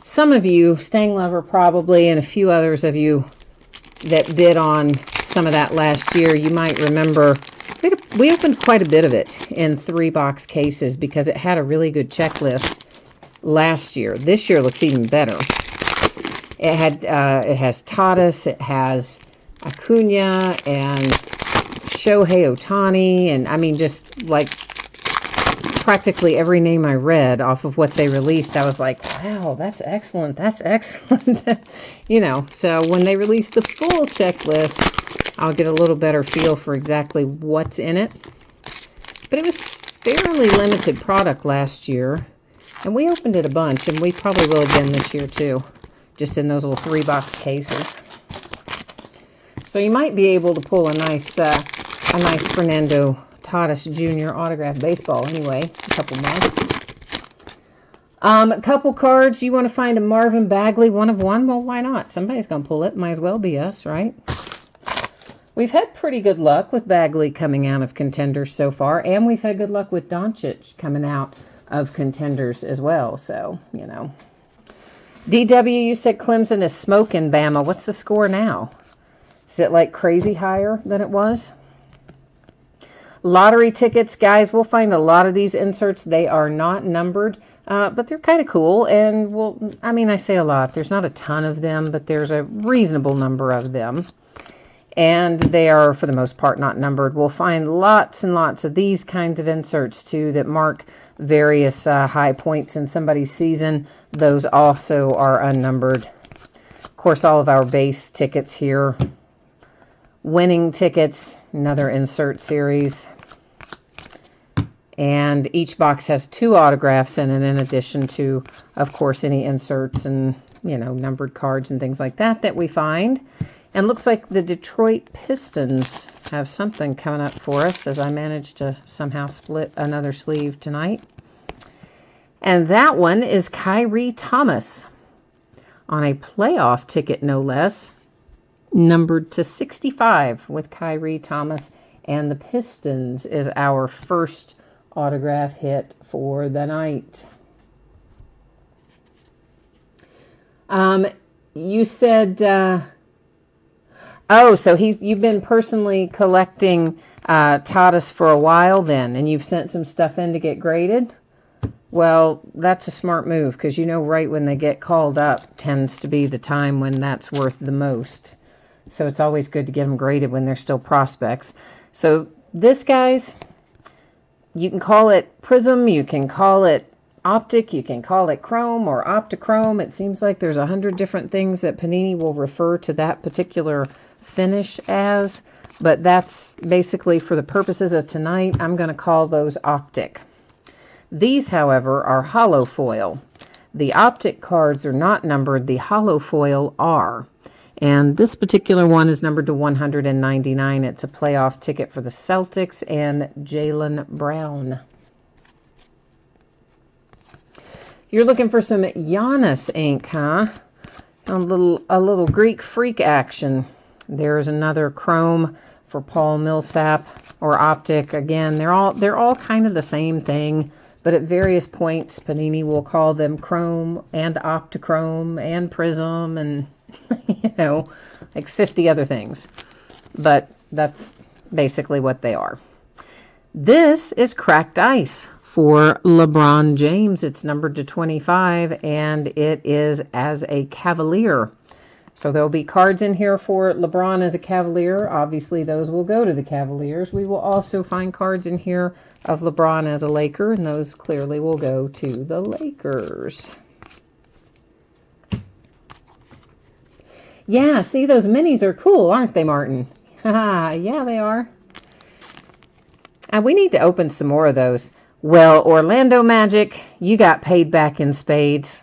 Some of you, Stang Lover probably, and a few others of you that bid on some of that last year, you might remember we opened quite a bit of it in 3-box cases because it had a really good checklist last year. This year looks even better. It has Tatis, it has Acuna and Shohei Ohtani, and I mean just like practically every name I read off of what they released, I was like, wow, that's excellent. That's excellent. You know, so when they release the full checklist, I'll get a little better feel for exactly what's in it. But it was fairly limited product last year, and we opened it a bunch, and we probably will again this year too, just in those little 3-box cases. So you might be able to pull a nice Fernando Tatis Jr. autographed baseball anyway. A couple nice. A couple cards. You want to find a Marvin Bagley 1 of 1? Well, why not? Somebody's going to pull it. Might as well be us, right? We've had pretty good luck with Bagley coming out of Contenders so far, and we've had good luck with Doncic coming out of Contenders as well. So, you know. DW, you said Clemson is smoking Bama. What's the score now? Is it like crazy higher than it was? Lottery tickets, guys, we'll find a lot of these inserts. They are not numbered, but they're kind of cool. And I mean, I say a lot. There's not a ton of them, but there's a reasonable number of them. And they are, for the most part, not numbered. We'll find lots and lots of these kinds of inserts, too, that mark various high points in somebody's season. Those also are unnumbered. Of course, all of our base tickets here. Winning tickets, another insert series. And each box has 2 autographs in it, in addition to, of course, any inserts and, you know, numbered cards and things like that that we find. And looks like the Detroit Pistons have something coming up for us, as I managed to somehow split another sleeve tonight. And that one is Kyrie Thomas on a playoff ticket, no less, numbered to 65 with Kyrie Thomas. And the Pistons is our first autograph hit for the night. You said, oh, so you've been personally collecting Tatis for a while then, and you've sent some stuff in to get graded? Well, that's a smart move, because you know right when they get called up tends to be the time when that's worth the most. So it's always good to get them graded when they're still prospects. So this, guys, you can call it Prism, you can call it Optic, you can call it Chrome or Optichrome. It seems like there's 100 different things that Panini will refer to that particular finish as. But that's basically, for the purposes of tonight, I'm going to call those Optic. These, however, are hollow foil. The Optic cards are not numbered. The hollow foil are. And this particular one is numbered to 199. It's a playoff ticket for the Celtics and Jaylen Brown. You're looking for some Giannis ink, huh? A little Greek freak action. There's another Chrome for Paul Millsap, or Optic. Again, they're all kind of the same thing, but at various points, Panini will call them Chrome and Optichrome and Prism and you know, like 50 other things. But that's basically what they are. This is Cracked Ice for LeBron James. It's numbered to 25, and it is as a Cavalier. So there'll be cards in here for LeBron as a Cavalier. Obviously, those will go to the Cavaliers. We will also find cards in here of LeBron as a Laker, and those clearly will go to the Lakers. Yeah, see, those minis are cool, aren't they, Martin? Yeah, they are. We need to open some more of those. Well, Orlando Magic, you got paid back in spades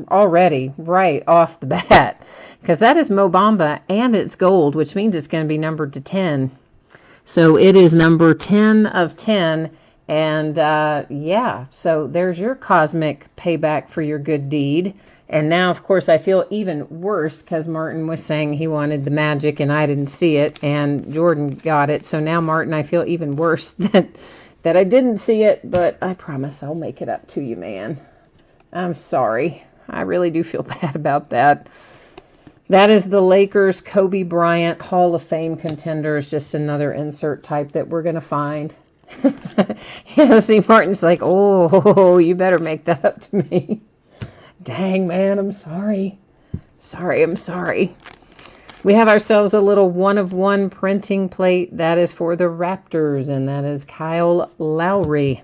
already, right off the bat. Because that is Mo Bamba, and it's gold, which means it's going to be numbered to 10. So it is number 10 of 10. And yeah, so there's your cosmic payback for your good deed. And now, of course, I feel even worse because Martin was saying he wanted the Magic and I didn't see it, and Jordan got it. So now, Martin, I feel even worse that I didn't see it, but I promise I'll make it up to you, man. I'm sorry. I really do feel bad about that. That is the Lakers Kobe Bryant Hall of Fame contenders, just another insert type that we're going to find. Yeah, see, Martin's like, oh, you better make that up to me. Dang, man, I'm sorry. I'm sorry. We have ourselves a little 1-of-1 printing plate. That is for the Raptors, and that is Kyle Lowry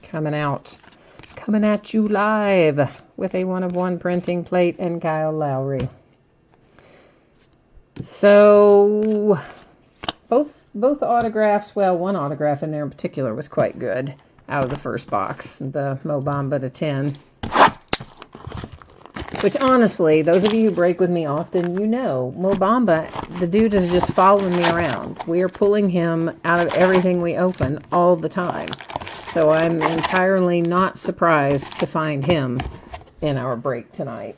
coming at you live with a 1-of-1 printing plate and Kyle Lowry. So both autographs, well, one autograph in there in particular was quite good out of the first box, the Mo Bamba to 10. Which honestly, those of you who break with me often, you know, Mo Bamba, the dude is just following me around. We are pulling him out of everything we open all the time. So I'm entirely not surprised to find him in our break tonight.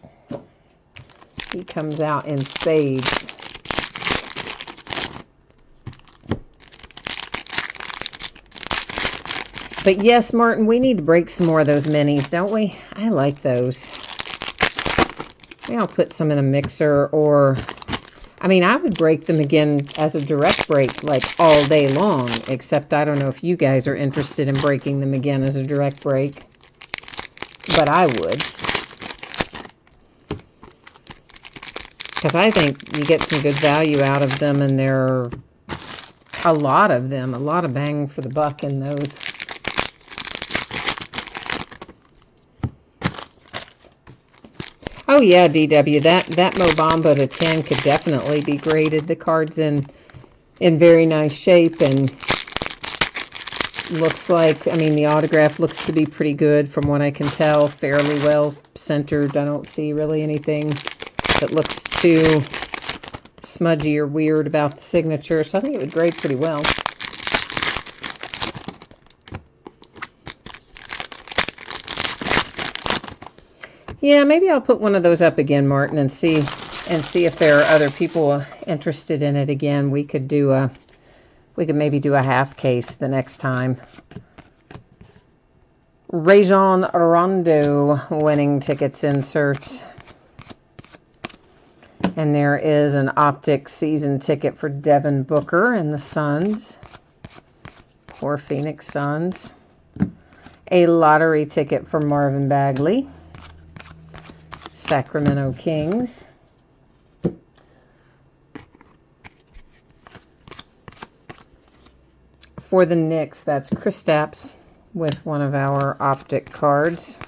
He comes out in spades. But yes, Martin, we need to break some more of those minis, don't we? I like those. Maybe I'll put some in a mixer, or, I mean, I would break them again as a direct break, like all day long, except I don't know if you guys are interested in breaking them again as a direct break, but I would. Because I think you get some good value out of them, and there are a lot of them, a lot of bang for the buck in those. Oh yeah, DW, that Mo Bamba to 10 could definitely be graded. The card's in very nice shape, and looks like, I mean, the autograph looks to be pretty good from what I can tell. Fairly well centered. I don't see really anything that looks too smudgy or weird about the signature, so I think it would grade pretty well. Yeah, maybe I'll put one of those up again, Martin, and see if there are other people interested in it again. We could maybe do a half case the next time. Rajon Rondo winning tickets insert. And there is an optic season ticket for Devin Booker and the Suns. Poor Phoenix Suns. A lottery ticket for Marvin Bagley. Sacramento Kings. For the Knicks, that's Kristaps with one of our optic cards.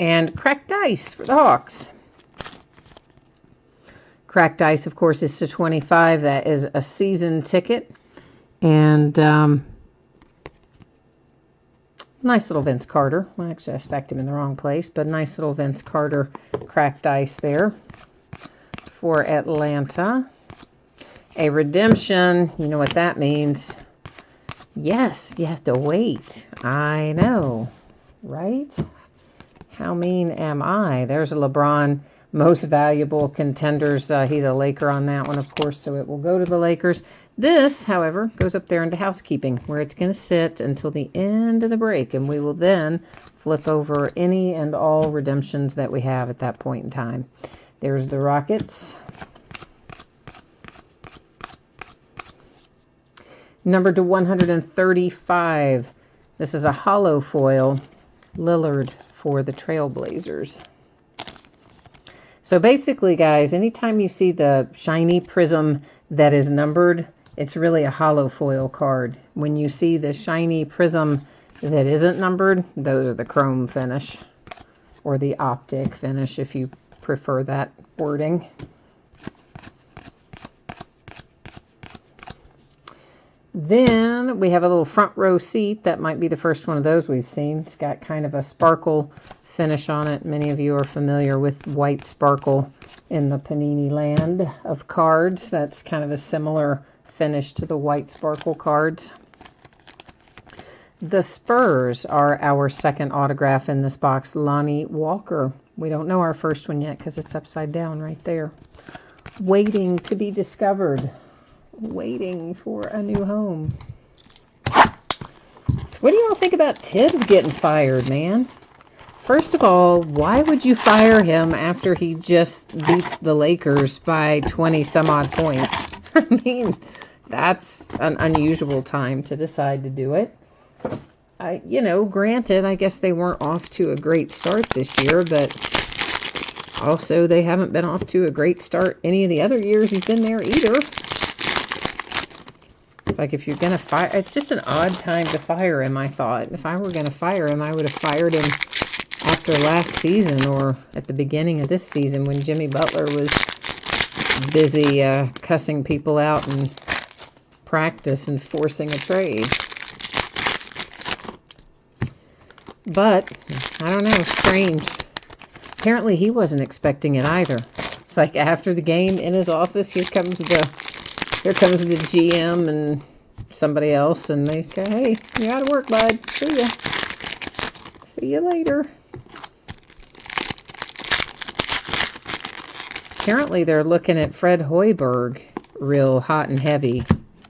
And cracked ice for the Hawks. Cracked ice, of course, is to 25. That is a season ticket. And nice little Vince Carter. Well, actually, I stacked him in the wrong place, but nice little Vince Carter cracked ice there for Atlanta. A redemption, you know what that means. Yes, you have to wait. I know, right? How mean am I? There's a LeBron most valuable contenders. He's a Laker on that one, of course, so it will go to the Lakers. This, however, goes up there into housekeeping, where it's going to sit until the end of the break, and we will then flip over any and all redemptions that we have at that point in time. There's the Rockets. Numbered to 135. This is a hollow foil, Lillard for the Trailblazers. So basically, guys, anytime you see the shiny prism that is numbered, it's really a hollow foil card. When you see the shiny prism that isn't numbered, those are the chrome finish, or the optic finish if you prefer that wording. Then we have a little front row seat. That might be the first one of those we've seen. It's got kind of a sparkle finish on it. Many of you are familiar with white sparkle in the Panini land of cards. That's kind of a similar finish to the white sparkle cards. The Spurs are our second autograph in this box, Lonnie Walker. We don't know our first one yet because it's upside down right there. Waiting to be discovered. Waiting for a new home. So what do y'all think about Tibbs getting fired, man? First of all, why would you fire him after he just beats the Lakers by 20 some odd points? I mean, that's an unusual time to decide to do it. Granted, I guess they weren't off to a great start this year, but also they haven't been off to a great start any of the other years he's been there either. It's like if you're going to fire, it's just an odd time to fire him, I thought. If I were going to fire him, I would have fired him after last season or at the beginning of this season when Jimmy Butler was busy cussing people out in practice and forcing a trade. But, I don't know, strange. Apparently he wasn't expecting it either. It's like after the game in his office, here comes the GM and somebody else, and they go, hey, you gotta work, bud. See ya. See you later. Apparently they're looking at Fred Hoiberg real hot and heavy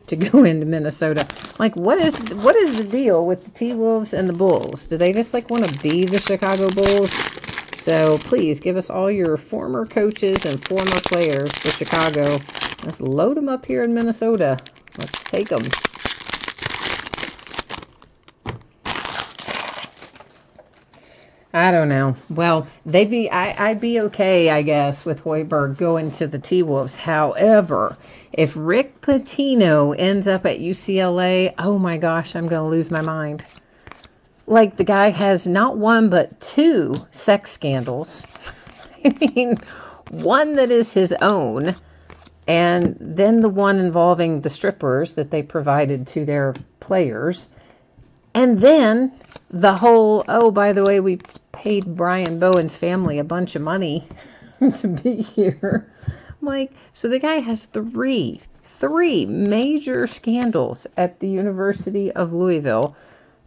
to go into Minnesota. Like, what is the deal with the T-Wolves and the Bulls? Do they just, like, want to be the Chicago Bulls? So, please, give us all your former coaches and former players for Chicago. Let's load them up here in Minnesota. Let's take them. I don't know. Well, I'd be okay, I guess, with Hoiberg going to the T-Wolves. However, if Rick Pitino ends up at UCLA, oh my gosh, I'm going to lose my mind. Like, the guy has not one but two sex scandals. I mean, one that is his own, and then the one involving the strippers that they provided to their players. And then the whole, oh, by the way, we paid Brian Bowen's family a bunch of money to be here. I'm like, so the guy has three major scandals at the University of Louisville.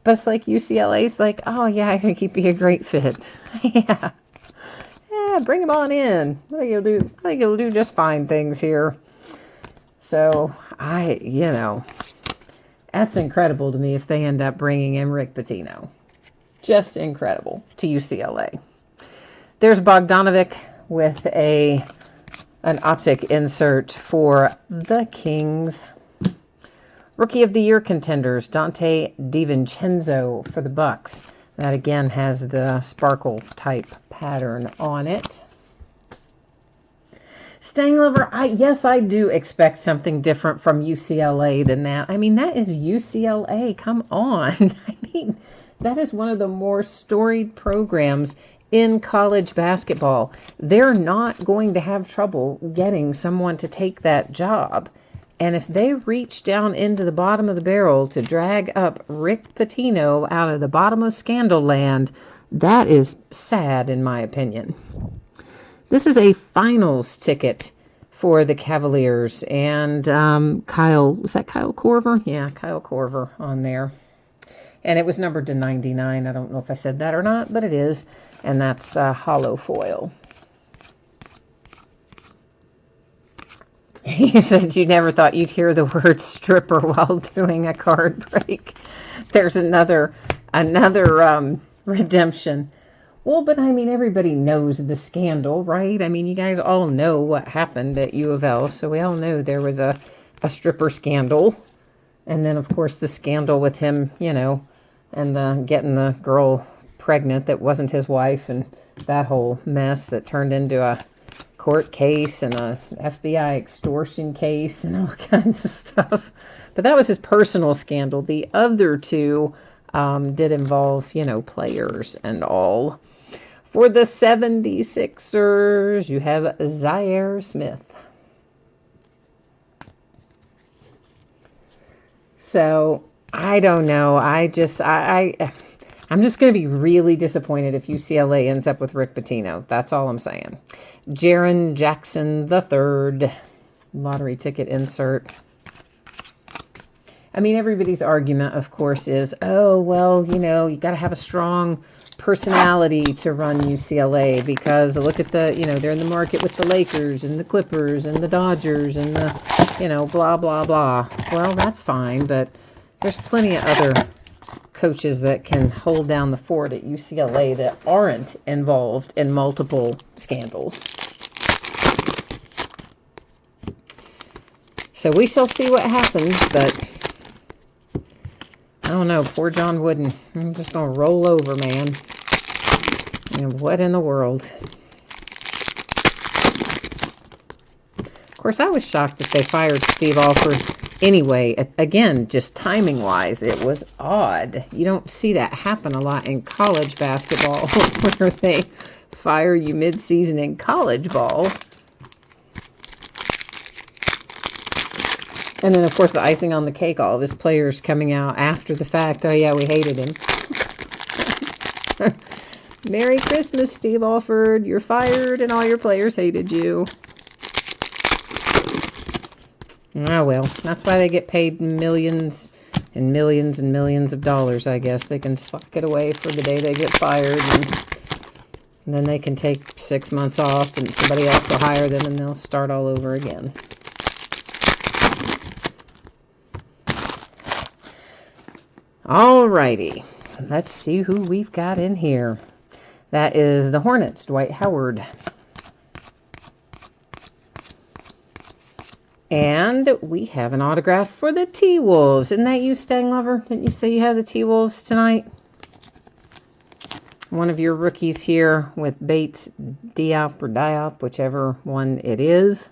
But it's like UCLA's like, oh, yeah, I think he'd be a great fit. Yeah, bring him on in. I think he'll do just fine things here. So, that's incredible to me if they end up bringing in Rick Pitino. Just incredible to UCLA. There's Bogdanovic with an optic insert for the Kings. Rookie of the Year contenders, Dante DiVincenzo for the Bucks. That again has the sparkle type pattern on it. Stanglover, yes, I do expect something different from UCLA than that. I mean, that is UCLA. Come on. I mean, that is one of the more storied programs in college basketball. They're not going to have trouble getting someone to take that job. And if they reach down into the bottom of the barrel to drag up Rick Pitino out of the bottom of scandal land, that is sad in my opinion. This is a finals ticket for the Cavaliers. And was that Kyle Korver? Yeah, Kyle Korver on there. And it was numbered to 99. I don't know if I said that or not, but it is. And that's hollow foil. You said you never thought you'd hear the word stripper while doing a card break. There's another redemption. Well, but I mean, everybody knows the scandal, right? I mean, you guys all know what happened at U of L, so we all know there was a stripper scandal. And then, of course, the scandal with him, and getting the girl pregnant that wasn't his wife, and that whole mess that turned into a court case and a FBI extortion case and all kinds of stuff. But that was his personal scandal. The other two did involve, players and all. For the 76ers, you have Zaire Smith. So, I don't know. I'm just going to be really disappointed if UCLA ends up with Rick Pitino. That's all I'm saying. Jaren Jackson III, lottery ticket insert. I mean, everybody's argument, of course, is, oh, well, you got to have a strong personality to run UCLA because look at the, they're in the market with the Lakers and the Clippers and the Dodgers and the, blah, blah, blah. Well, that's fine, but there's plenty of other coaches that can hold down the fort at UCLA that aren't involved in multiple scandals. So we shall see what happens, but I don't know, poor John Wooden. I'm just going to roll over, man. What in the world? Of course, I was shocked that they fired Steve Alford anyway. Again, just timing-wise, it was odd. You don't see that happen a lot in college basketball where they fire you mid-season in college ball. And then, of course, the icing on the cake, all of his players coming out after the fact. Oh, yeah, we hated him. Merry Christmas, Steve Alford. You're fired and all your players hated you. Ah, well, that's why they get paid millions and millions and millions of dollars, I guess. They can sock it away for the day they get fired, and then they can take 6 months off, and somebody else will hire them, and they'll start all over again. Alrighty, let's see who we've got in here. That is the Hornets, Dwight Howard. And we have an autograph for the T-Wolves. Isn't that you, Stang Lover? Didn't you say you had the T-Wolves tonight? One of your rookies here with Bates, Diop, or Diop, whichever one it is.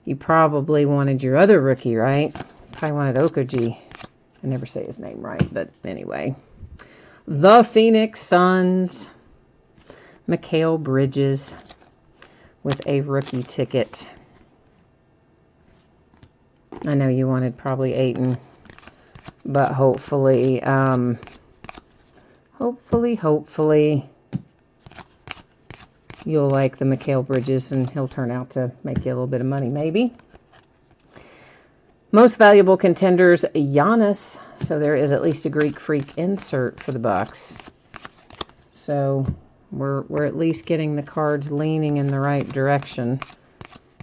You probably wanted your other rookie, right? Probably wanted Okogie. I never say his name right, but anyway. The Phoenix Suns. Mikal Bridges with a rookie ticket. I know you wanted probably Ayton, but hopefully, hopefully, you'll like the Mikal Bridges and he'll turn out to make you a little bit of money, maybe. Most valuable contenders, Giannis. So there is at least a Greek Freak insert for the Bucks. So we're at least getting the cards leaning in the right direction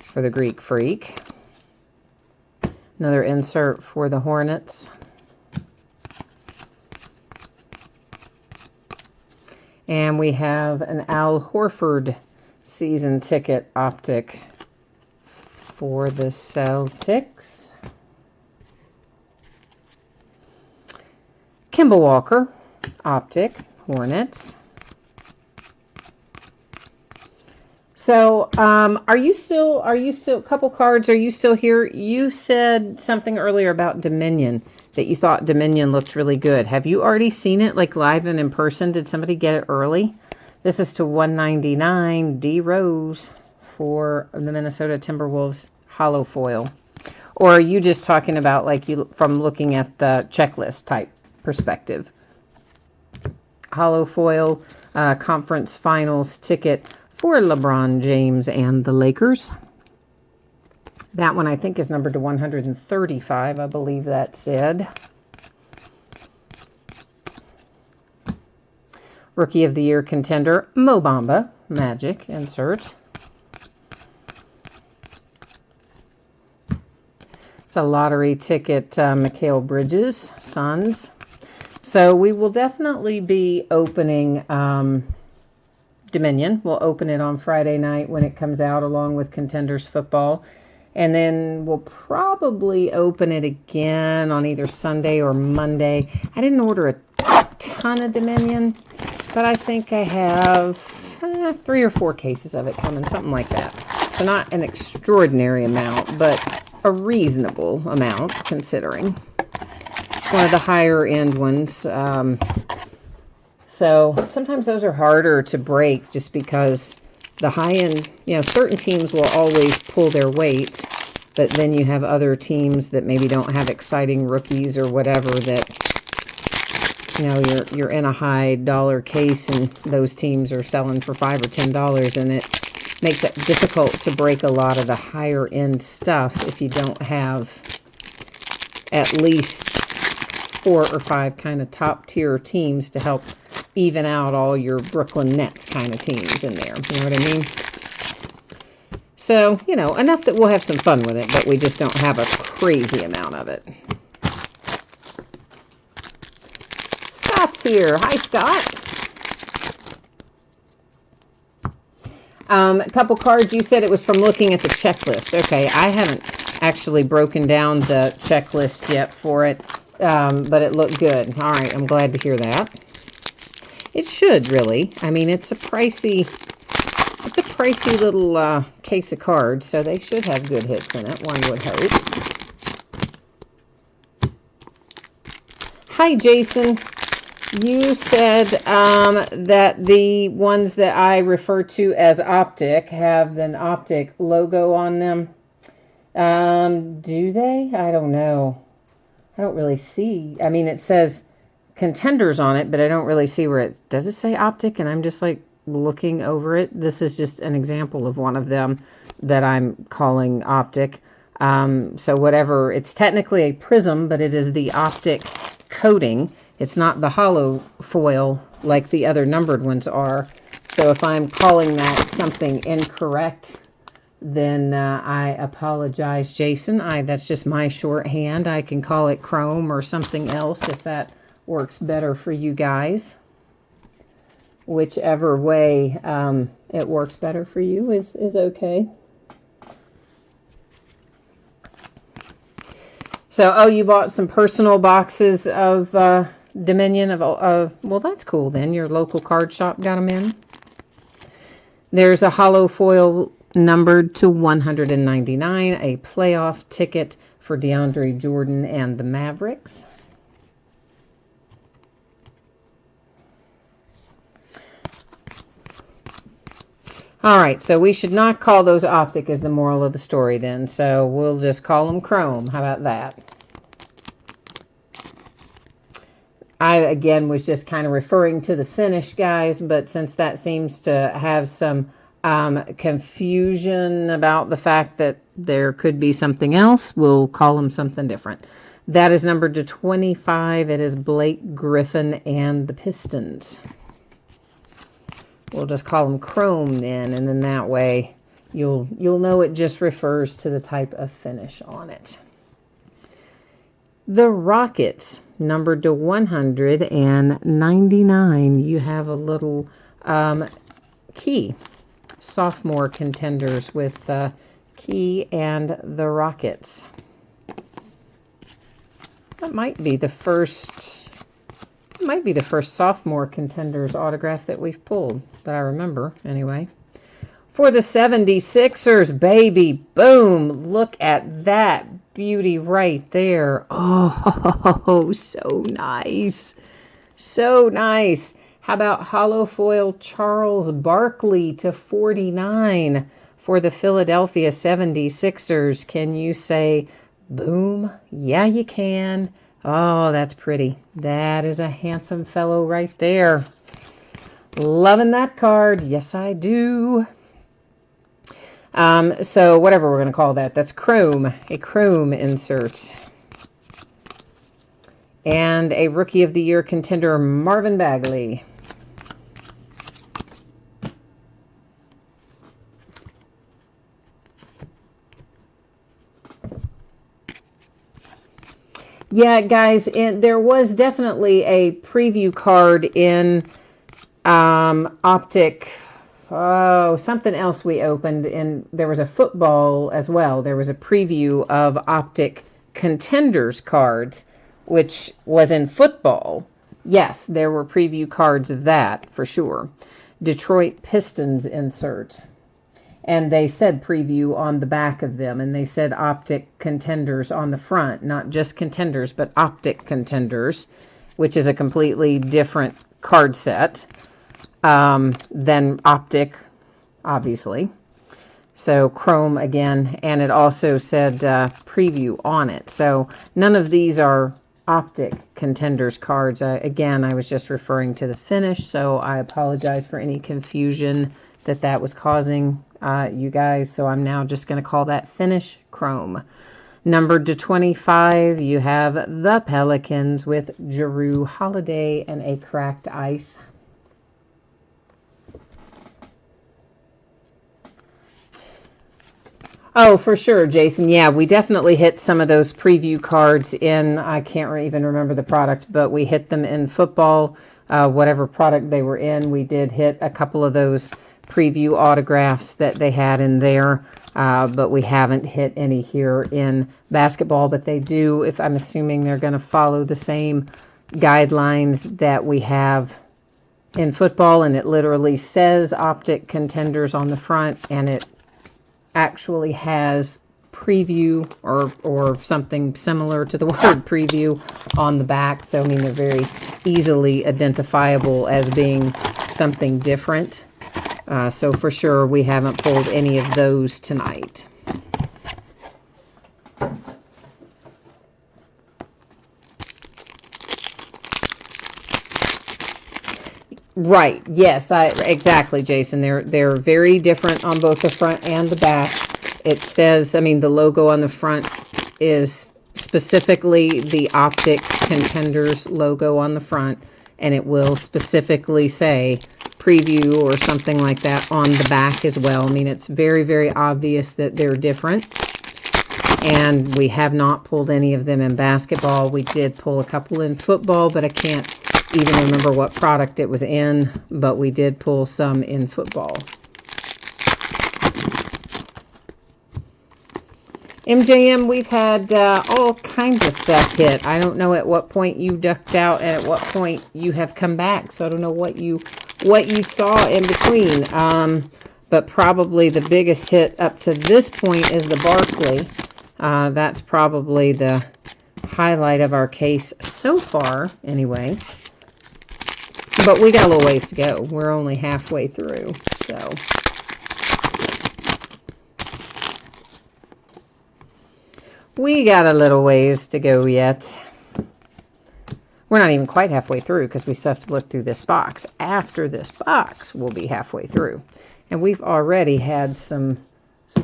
for the Greek Freak. Another insert for the Hornets. And we have an Al Horford season ticket optic for the Celtics. Kemba Walker, optic, Hornets. So, are you still, a couple cards, are you still here? You said something earlier about Dominion, that you thought Dominion looked really good. Have you already seen it, like live and in person? Did somebody get it early? This is to 199 D Rose for the Minnesota Timberwolves hollow foil. Or are you just talking about, like, from looking at the checklist type perspective? Hollow foil conference finals ticket for LeBron James and the Lakers. That one I think is numbered to 135, I believe that said. Rookie of the Year contender, Mo Bamba, Magic insert. It's a lottery ticket, Mikal Bridges, Suns. So we will definitely be opening Dominion. We'll open it on Friday night when it comes out along with Contenders football. And then we'll probably open it again on either Sunday or Monday. I didn't order a ton of Dominion, but I think I have 3 or 4 cases of it coming, something like that. So not an extraordinary amount, but a reasonable amount considering. One of the higher end ones. So sometimes those are harder to break just because the high end, certain teams will always pull their weight, but then you have other teams that maybe don't have exciting rookies or whatever that, you're in a high dollar case and those teams are selling for $5 or $10, and it makes it difficult to break a lot of the higher end stuff if you don't have at least 4 or 5 kind of top tier teams to help even out all your Brooklyn Nets kind of teams in there. You know what I mean? So, enough that we'll have some fun with it, but we just don't have a crazy amount of it. Scott's here. Hi, Scott. A couple cards, you said it was from looking at the checklist. Okay, I haven't actually broken down the checklist yet for it, but it looked good. All right, I'm glad to hear that. It should, really. I mean, it's a pricey little case of cards, so they should have good hits in it, one would hope. Hi, Jason. You said that the ones that I refer to as Optic have an Optic logo on them. Do they? I don't know. I don't really see. I mean, it says Contenders on it, but I don't really see where it does it say Optic, and I'm just like looking over it. This is just an example of one of them that I'm calling Optic. So whatever, it's technically a prism, but it is the Optic coating. It's not the hollow foil like the other numbered ones are. So if I'm calling that something incorrect, then I apologize, Jason. That's just my shorthand. I can call it chrome or something else if that works better for you guys. Whichever way it works better for you is okay. So, you bought some personal boxes of Dominion well, that's cool then. Your local card shop got them in. There's a hollow foil numbered to 199, a playoff ticket for DeAndre Jordan and the Mavericks. All right, so we should not call those Optic as the moral of the story then. So we'll just call them Chrome. How about that? I, again, was just kind of referring to the finish, guys, but since that seems to have some confusion about the fact that there could be something else, we'll call them something different. That is numbered to 25. It is Blake Griffin and the Pistons. We'll just call them Chrome then, and then that way you'll know it just refers to the type of finish on it. The Rockets, numbered to 199. You have a little key. Sophomore contenders with Key and the Rockets. That might be the first sophomore contenders autograph that we've pulled, that I remember, anyway. For the 76ers, baby, boom, look at that beauty right there. Oh, so nice. So nice. How about hollow foil Charles Barkley to 49 for the Philadelphia 76ers? Can you say boom? Yeah, you can. Oh, that's pretty. That is a handsome fellow right there. Loving that card. Yes, I do. So whatever we're going to call that, that's Chrome, a Chrome insert. And a Rookie of the Year contender, Marvin Bagley. Yeah, guys, there was definitely a preview card in Optic. Oh, something else we opened, and there was a football as well. There was a preview of Optic Contenders cards, which was in football. Yes, there were preview cards of that for sure. Detroit Pistons insert. And they said preview on the back of them, and they said Optic Contenders on the front, not just Contenders, but Optic Contenders, which is a completely different card set than Optic, obviously. So Chrome again, and it also said preview on it. So none of these are Optic Contenders cards. Again, I was just referring to the finish, so I apologize for any confusion that was causing you guys. So I'm now just going to call that finish Chrome. Numbered to 25, you have the Pelicans with Jrue Holiday and a cracked ice. Oh, for sure, Jason. Yeah, we definitely hit some of those preview cards in, I can't even remember the product, but we hit them in football, whatever product they were in. We did hit a couple of those preview autographs that they had in there, but we haven't hit any here in basketball. But they do, if I'm assuming they're going to follow the same guidelines that we have in football, and it literally says Optic Contenders on the front, and it actually has preview or something similar to the word preview on the back. So I mean, they're very easily identifiable as being something different. So for sure we haven't pulled any of those tonight. Right. Yes, exactly, Jason. They're very different on both the front and the back. It says, I mean, the logo on the front is specifically the Optic Contenders logo on the front, and it will specifically say preview or something like that on the back as well. I mean, it's very, very obvious that they're different. And we have not pulled any of them in basketball. We did pull a couple in football, but I can't even remember what product it was in, but we did pull some in football. MJM, we've had all kinds of stuff hit. I don't know at what point you ducked out and at what point you have come back, so I don't know what you saw in between. But probably the biggest hit up to this point is the Barkley. That's probably the highlight of our case so far, anyway. But we got a little ways to go. We're only halfway through, so. We got a little ways to go yet. We're not even quite halfway through because we still have to look through this box. After this box, we'll be halfway through. And we've already had some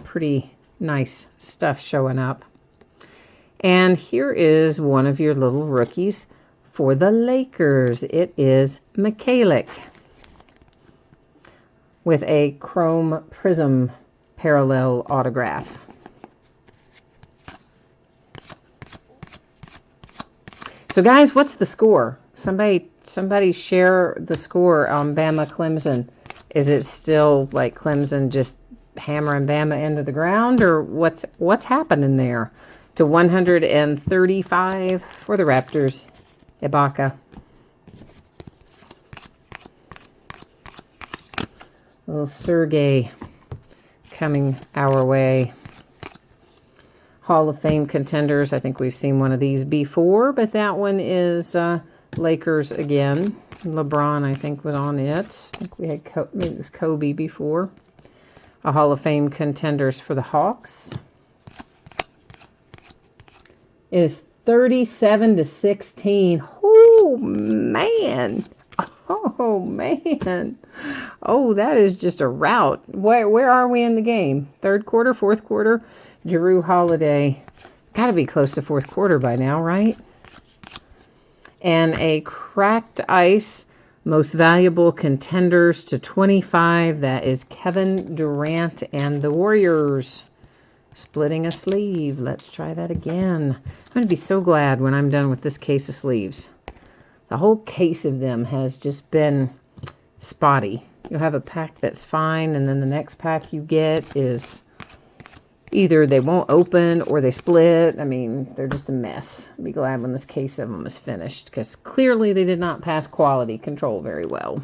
pretty nice stuff showing up. And here is one of your little rookies for the Lakers. It is Mikalik with a Chrome Prism parallel autograph. So guys, what's the score? Somebody share the score on Bama Clemson. Is it still like Clemson just hammering Bama into the ground, or what's happening there? To 135 for the Raptors. Ibaka. Little Sergey coming our way. Hall of Fame contenders. I think we've seen one of these before, but that one is Lakers again. LeBron, I think, was on it. I think we had maybe it was Kobe before. A Hall of Fame contenders for the Hawks. It is 37-16. Oh, man. Oh, man. Oh, that is just a rout. Where are we in the game? Third quarter, fourth quarter? Jrue Holiday. Got to be close to fourth quarter by now, right? And a cracked ice, most valuable contenders to 25. That is Kevin Durant and the Warriors. Splitting a sleeve. Let's try that again. I'm going to be so glad when I'm done with this case of sleeves. The whole case of them has just been spotty. You'll have a pack that's fine, and then the next pack you get is either they won't open or they split. I mean, they're just a mess. I'll be glad when this case of them is finished, because clearly they did not pass quality control very well.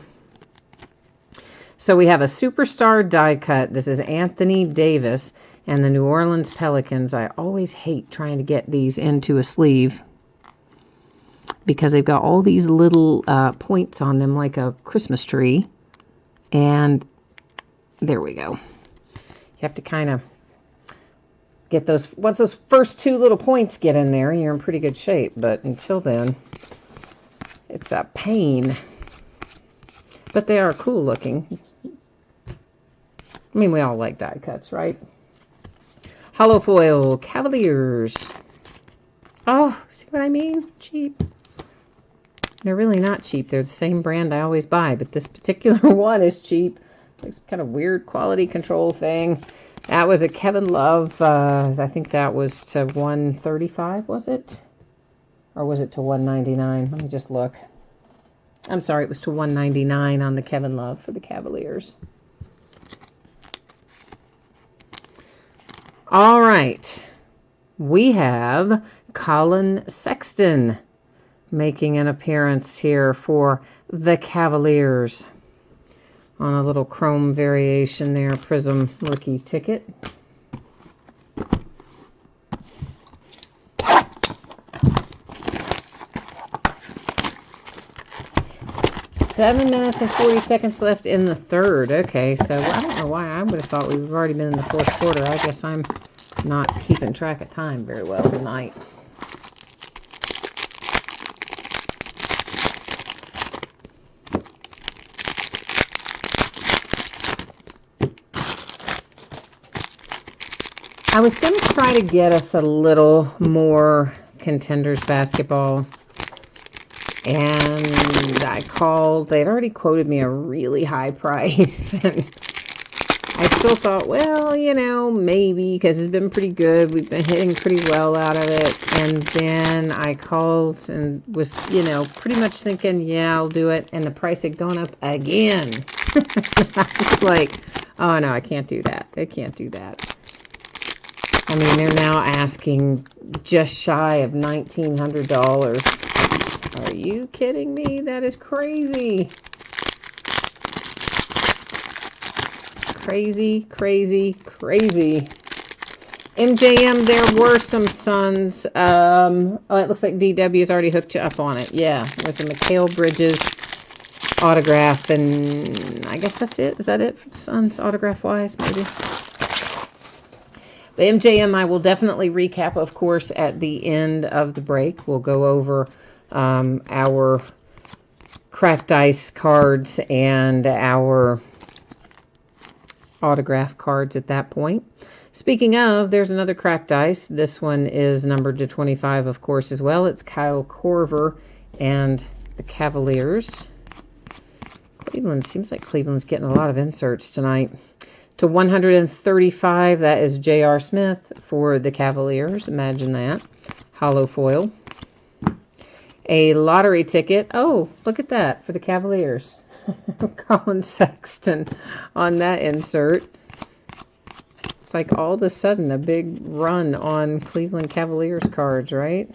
So we have a superstar die cut. This is Anthony Davis and the New Orleans Pelicans. I always hate trying to get these into a sleeve because they've got all these little points on them like a Christmas tree. And there we go. You have to kind of get those, once those first two little points get in there, you're in pretty good shape. But until then, it's a pain. But they are cool looking. I mean, we all like die cuts, right? Hollow foil Cavaliers. Oh, see what I mean? Cheap. They're really not cheap. They're the same brand I always buy, but this particular one is cheap. Like some kind of weird quality control thing. That was a Kevin Love. I think that was to $135, was it? Or was it to $199? Let me just look. I'm sorry, it was to $199 on the Kevin Love for the Cavaliers. All right. We have Colin Sexton making an appearance here for the Cavaliers on a little chrome variation there, Prism rookie ticket. Seven minutes and 40 seconds left in the third. Okay, so I don't know why I would have thought we've already been in the fourth quarter. I guess I'm not keeping track of time very well tonight. I was going to try to get us a little more Contenders basketball. And I called. They'd already quoted me a really high price. And I still thought, well, you know, maybe, because it's been pretty good. We've been hitting pretty well out of it. And then I called and was, you know, pretty much thinking, yeah, I'll do it. And the price had gone up again. I was like, oh, no, I can't do that. They can't do that. I mean, they're now asking just shy of $1,900. Are you kidding me? That is crazy. Crazy, crazy, crazy. MJM, there were some Suns. Oh, it looks like DW's already hooked you up on it. Yeah, it was a Mikal Bridges autograph, and I guess that's it. Is that it for the Suns, autograph-wise, maybe? The MJM, I will definitely recap, of course, at the end of the break. We'll go over our cracked ice cards and our autograph cards at that point. Speaking of, there's another cracked ice. This one is numbered to 25, of course, as well. It's Kyle Korver and the Cavaliers. Cleveland, seems like Cleveland's getting a lot of inserts tonight. To 135, that is J.R. Smith for the Cavaliers. Imagine that. Hollow foil. A lottery ticket. Oh, look at that for the Cavaliers. Colin Sexton on that insert. It's like all of a sudden a big run on Cleveland Cavaliers cards, right?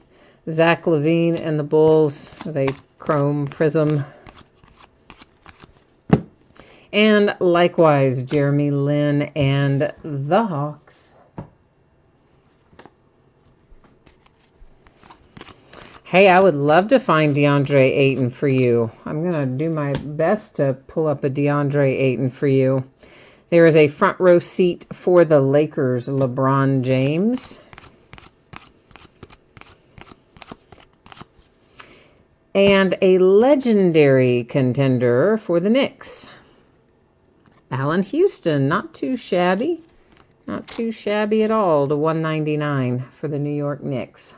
Zach LaVine and the Bulls with a chrome prism. And likewise, Jeremy Lin and the Hawks. Hey, I would love to find DeAndre Ayton for you. I'm going to do my best to pull up a DeAndre Ayton for you. There is a front row seat for the Lakers, LeBron James. And a legendary contender for the Knicks. Allen Houston, not too shabby. Not too shabby at all, to $199 for the New York Knicks.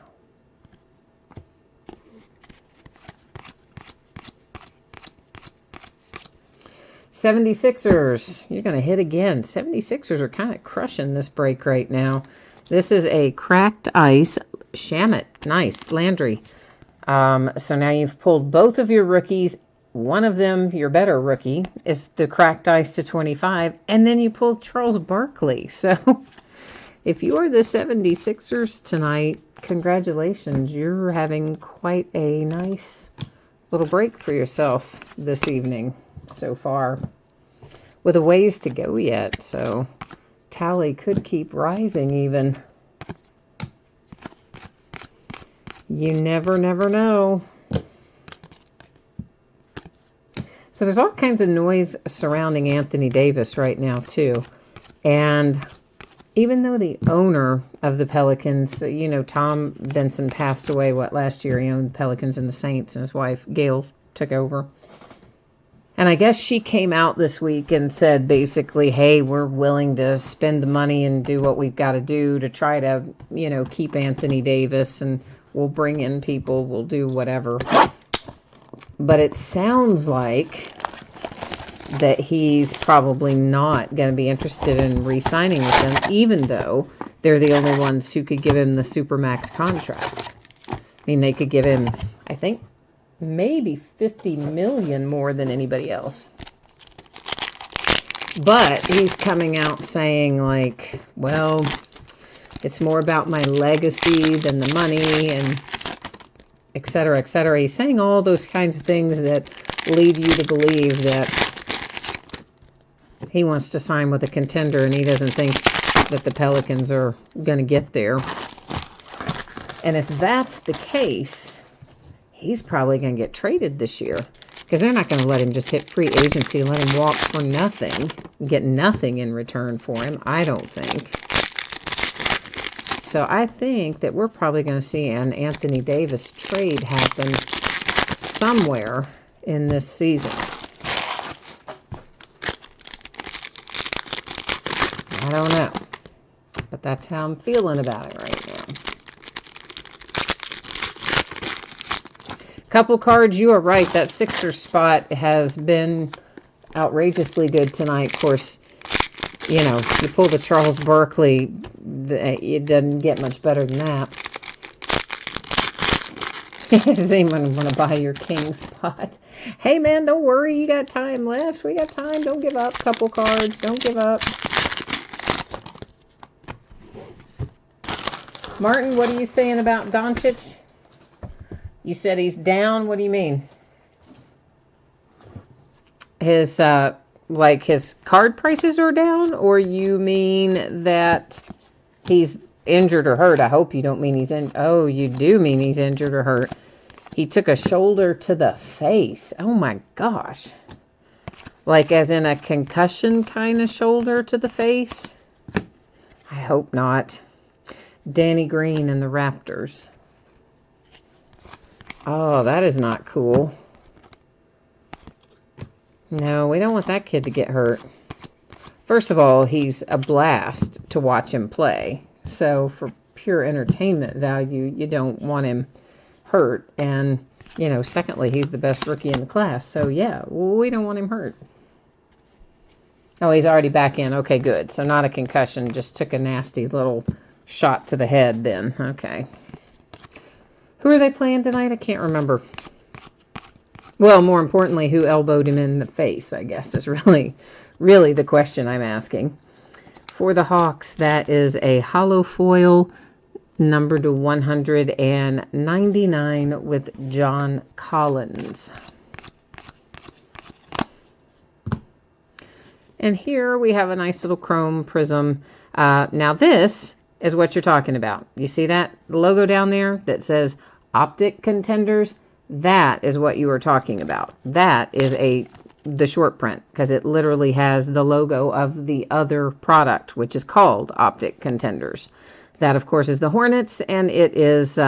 '76ers, you're going to hit again. '76ers are kind of crushing this break right now. This is a cracked ice Shamit. Nice. Landry. So now you've pulled both of your rookies One of them, your better rookie, is the cracked ice to 25, and then you pulled Charles Barkley. So if you are the 76ers tonight, congratulations. You're having quite a nice little break for yourself this evening so far, with a ways to go yet. So tally could keep rising even. You never know. So there's all kinds of noise surrounding Anthony Davis right now, too. And even though the owner of the Pelicans, you know, Tom Benson passed away, last year? He owned the Pelicans and the Saints, and his wife, Gail, took over. And I guess she came out this week and said, basically, hey, we're willing to spend the money and do what we've got to do to try to, you know, keep Anthony Davis, and we'll bring in people, we'll do whatever. But it sounds like that he's probably not going to be interested in re-signing with them, even though they're the only ones who could give him the Supermax contract. I mean, they could give him, I think, maybe $50 million more than anybody else. But he's coming out saying, like, well, it's more about my legacy than the money, and et cetera, et cetera. He's saying all those kinds of things that lead you to believe that he wants to sign with a contender, and he doesn't think that the Pelicans are going to get there. And if that's the case, he's probably going to get traded this year, because they're not going to let him just hit free agency and let him walk for nothing, get nothing in return for him, I don't think. So I think that we're probably going to see an Anthony Davis trade happen somewhere in this season. I don't know, but that's how I'm feeling about it right now. Couple cards, you are right. That Sixers spot has been outrageously good tonight. Of course, you know, you pull the Charles Barkley, it doesn't get much better than that. Does anyone want to buy your king spot? Hey, man, don't worry. You got time left. We got time. Don't give up. Couple cards. Don't give up. Martin, what are you saying about Doncic? You said he's down. What do you mean? His, like his card prices are down? Or you mean that he's injured or hurt? I hope you don't mean he's in. Oh, you do mean he's injured or hurt. He took a shoulder to the face. Oh my gosh. Like as in a concussion kind of shoulder to the face? I hope not. Danny Green and the Raptors. Oh, that is not cool. No, we don't want that kid to get hurt. First of all, he's a blast to watch him play. So for pure entertainment value, you don't want him hurt. And, you know, secondly, he's the best rookie in the class. So, yeah, we don't want him hurt. Oh, he's already back in. Okay, good. So not a concussion. Just took a nasty little shot to the head then. Okay. Who are they playing tonight? I can't remember. Well, more importantly, who elbowed him in the face, I guess, is really the question I'm asking. For the Hawks, that is a hollow foil numbered to 199 with John Collins. And here we have a nice little chrome prism. Now this is what you're talking about. You see that logo down there that says Optic Contenders? That is what you were talking about. That is the short print, because it literally has the logo of the other product, which is called Optic Contenders. That, of course, is the Hornets, and it is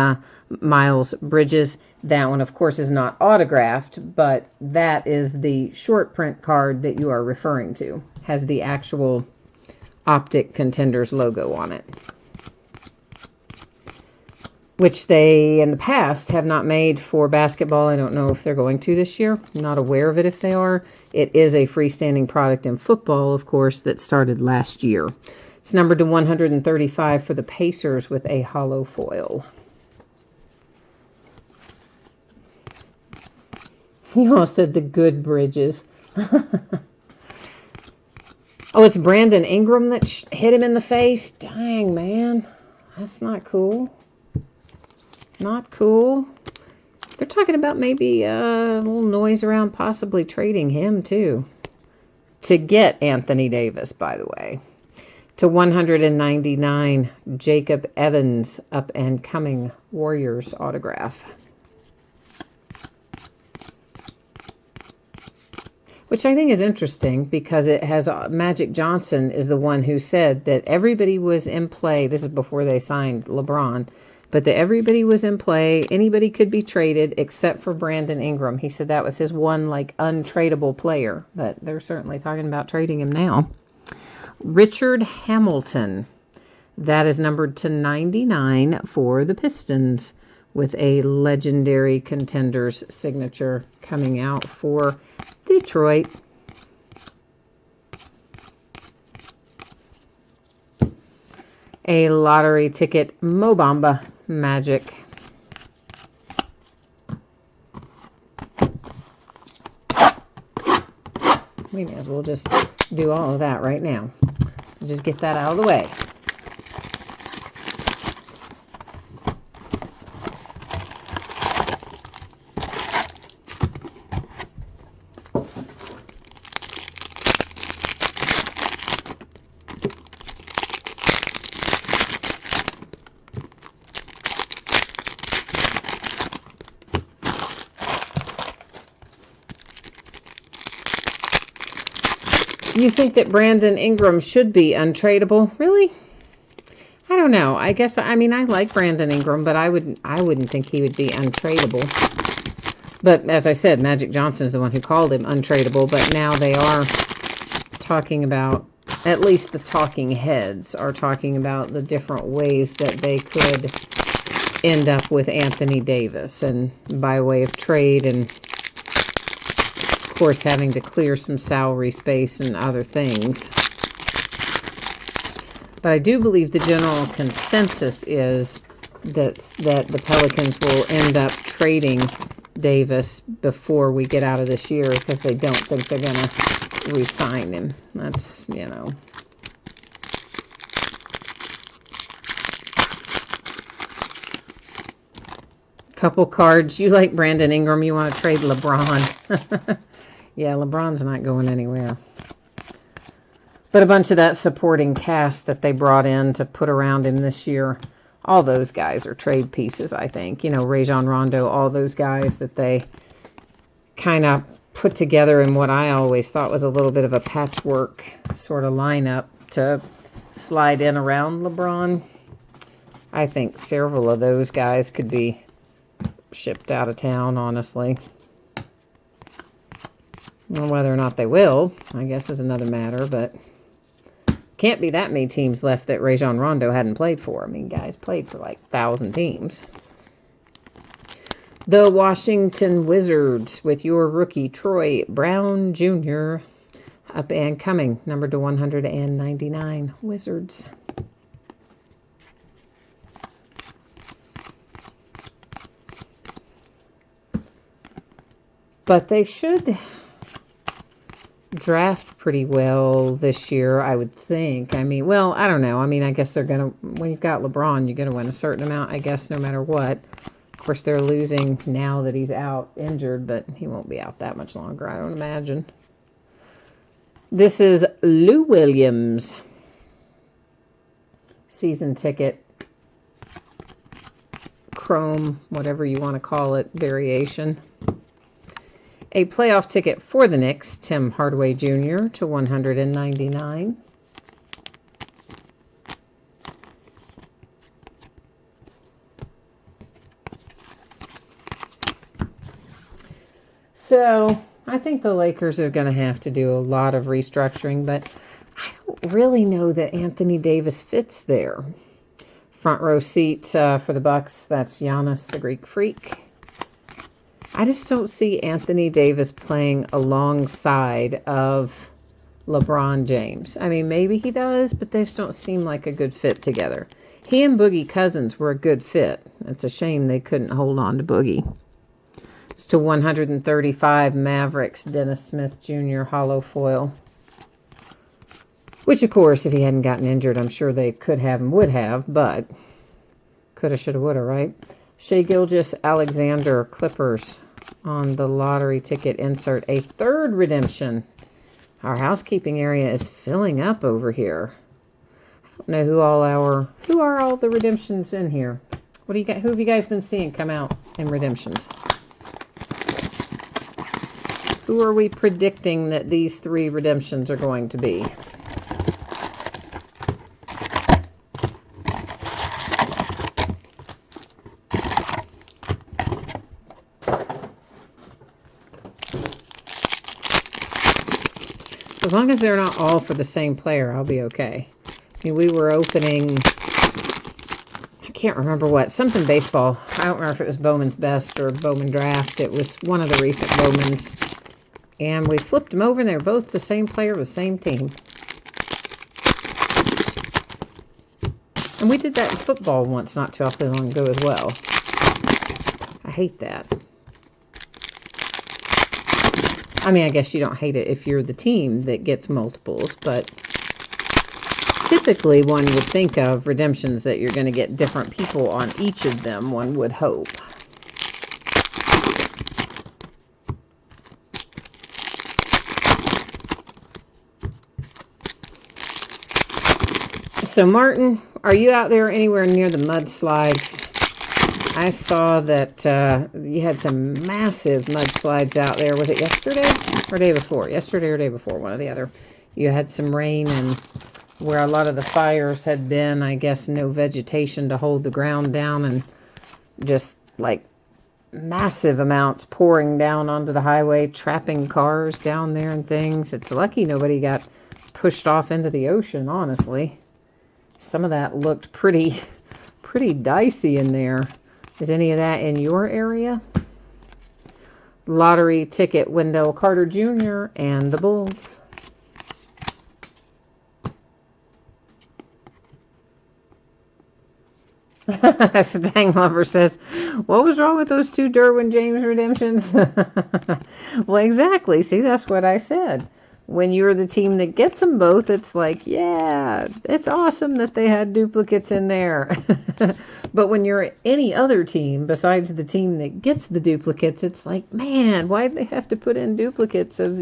Miles Bridges. That one, of course, is not autographed, but that is the short print card that you are referring to. Has the actual Optic Contenders logo on it, which they, in the past, have not made for basketball. I don't know if they're going to this year. I'm not aware of it if they are. It is a freestanding product in football, of course, that started last year. It's numbered to 135 for the Pacers with a hollow foil. You all said the good bridges. Oh, it's Brandon Ingram that hit him in the face? Dang, man. That's not cool. Not cool. They're talking about maybe a little noise around possibly trading him, too. To get Anthony Davis, by the way. To 199, Jacob Evans, up and coming Warriors autograph. Which I think is interesting because it has Magic Johnson is the one who said that everybody was in play. This is before they signed LeBron, but that everybody was in play. Anybody could be traded except for Brandon Ingram. He said that was his one like untradeable player, but they're certainly talking about trading him now. Richard Hamilton. That is numbered to 99 for the Pistons with a legendary contenders signature coming out for Detroit. A lottery ticket, Mo Bamba, Magic. We may as well just do all of that right now. Just get that out of the way. You think that Brandon Ingram should be untradeable? Really? I don't know. I guess, I mean, I like Brandon Ingram, but I wouldn't think he would be untradeable. But as I said, Magic Johnson is the one who called him untradeable, but now they are talking about, at least the talking heads are talking about the different ways that they could end up with Anthony Davis, and by way of trade, and of course having to clear some salary space and other things. But I do believe the general consensus is that the Pelicans will end up trading Davis before we get out of this year because they don't think they're going to re-sign him. That's, you know. Couple cards. You like Brandon Ingram. You want to trade LeBron. Yeah, LeBron's not going anywhere. But a bunch of that supporting cast that they brought in to put around him this year, all those guys are trade pieces, I think. You know, Rajon Rondo, all those guys that they kind of put together in what I always thought was a little bit of a patchwork sort of lineup to slide in around LeBron. I think several of those guys could be shipped out of town, honestly. Well, whether or not they will, I guess, is another matter, but can't be that many teams left that Rajon Rondo hadn't played for. I mean, guys played for like 1,000 teams. The Washington Wizards with your rookie, Troy Brown Jr., up and coming, numbered to 199, Wizards. But they should draft pretty well this year, I would think. I mean, well, I don't know. I mean, I guess they're going to, when you've got LeBron, you're going to win a certain amount, I guess, no matter what. Of course, they're losing now that he's out injured, but he won't be out that much longer, I don't imagine. This is Lou Williams. Season ticket. Chrome, whatever you want to call it, variation. A playoff ticket for the Knicks, Tim Hardaway Jr. to 199. So, I think the Lakers are going to have to do a lot of restructuring, but I don't really know that Anthony Davis fits there. Front row seat for the Bucks, that's Giannis, the Greek Freak. I just don't see Anthony Davis playing alongside of LeBron James. I mean, maybe he does, but they just don't seem like a good fit together. He and Boogie Cousins were a good fit. It's a shame they couldn't hold on to Boogie. to 135 Mavericks, Dennis Smith Jr. hollow foil. Which, of course, if he hadn't gotten injured, I'm sure they could have and would have, but coulda, shoulda, woulda, right? Shea Gilgeous-Alexander Clippers on the lottery ticket insert. A third redemption. Our housekeeping area is filling up over here. I don't know who are all the redemptions in here. What do you got? Who have you guys been seeing come out in redemptions? Who are we predicting that these 3 redemptions are going to be? As long as they're not all for the same player, I'll be okay. I mean, we were opening, I can't remember what, something baseball. I don't remember if it was Bowman's Best or Bowman Draft. It was one of the recent Bowmans. And we flipped them over, and they were both the same player, the same team. And we did that in football once, not too awfully long ago as well. I hate that. I mean, I guess you don't hate it if you're the team that gets multiples, but typically one would think of redemptions that you're going to get different people on each of them, one would hope. So, Martin, are you out there anywhere near the mudslides? I saw that you had some massive mudslides out there. Was it yesterday or day before? Yesterday or day before, one or the other. You had some rain, and where a lot of the fires had been, I guess no vegetation to hold the ground down, and just like massive amounts pouring down onto the highway, trapping cars down there and things. It's lucky nobody got pushed off into the ocean, honestly. Some of that looked pretty dicey in there. Is any of that in your area? Lottery ticket, Wendell Carter Jr. and the Bulls. Stang Lover says, what was wrong with those 2 Derwin James redemptions? Well, exactly. See, that's what I said. When you're the team that gets them both, it's like, yeah, it's awesome that they had duplicates in there. But when you're any other team besides the team that gets the duplicates, it's like, man, why'd they have to put in duplicates of,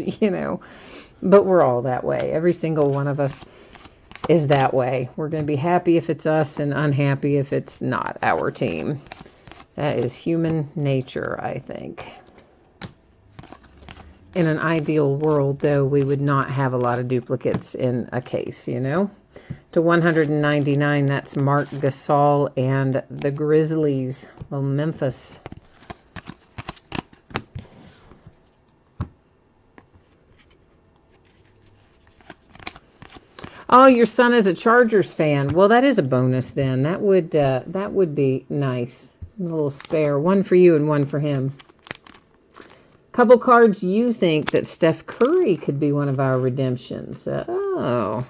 But we're all that way. Every single one of us is that way. We're going to be happy if it's us and unhappy if it's not our team. That is human nature, I think. In an ideal world, though, we would not have a lot of duplicates in a case, To 199, that's Mark Gasol and the Grizzlies. Well, Memphis. Oh, your son is a Chargers fan. Well, that is a bonus then. That would be nice. A little spare. One for you and one for him. Couple cards you think that Steph Curry could be one of our redemptions. Oh.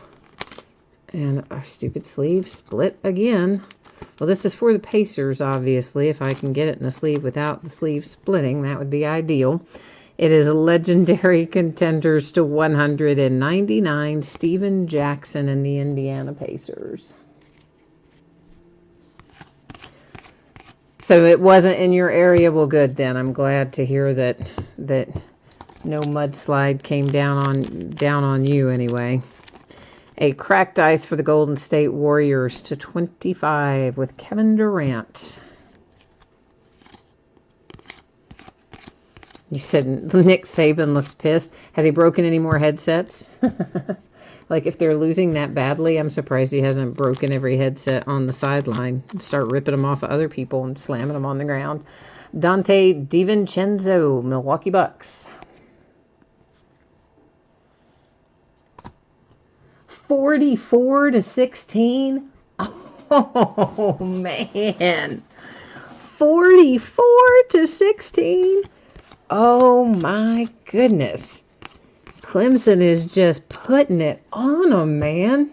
And our stupid sleeve split again. Well, this is for the Pacers, obviously. If I can get it in the sleeve without the sleeve splitting, that would be ideal. It is legendary contenders to 199, Steven Jackson and the Indiana Pacers. So it wasn't in your area. Well, good then. I'm glad to hear that no mudslide came down on you anyway. A cracked ice for the Golden State Warriors to 25 with Kevin Durant. You said Nick Saban looks pissed. Has he broken any more headsets? Like, if they're losing that badly, I'm surprised he hasn't broken every headset on the sideline and start ripping them off of other people and slamming them on the ground. Dante DiVincenzo, Milwaukee Bucks. 44-16. Oh, man. 44-16. Oh, my goodness. Clemson is just putting it on them, man.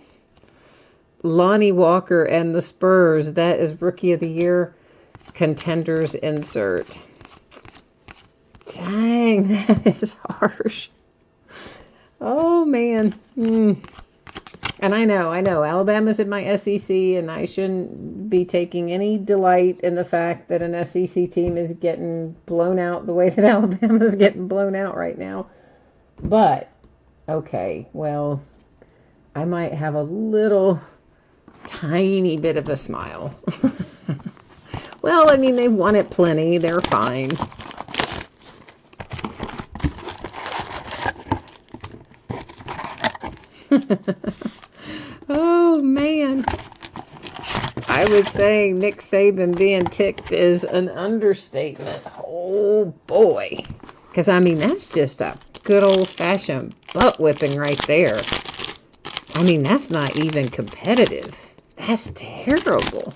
Lonnie Walker and the Spurs. That is Rookie of the Year contenders insert. Dang, that is harsh. Oh, man. And I know, Alabama's in my SEC, and I shouldn't be taking any delight in the fact that an SEC team is getting blown out the way that Alabama's getting blown out right now. But, okay, well, I might have a little tiny bit of a smile. Well, I mean, they won it plenty. They're fine. Oh, man. I would say Nick Saban being ticked is an understatement. Oh, boy. Because, I mean, that's just a good old-fashioned butt whipping right there. I mean, that's not even competitive. That's terrible.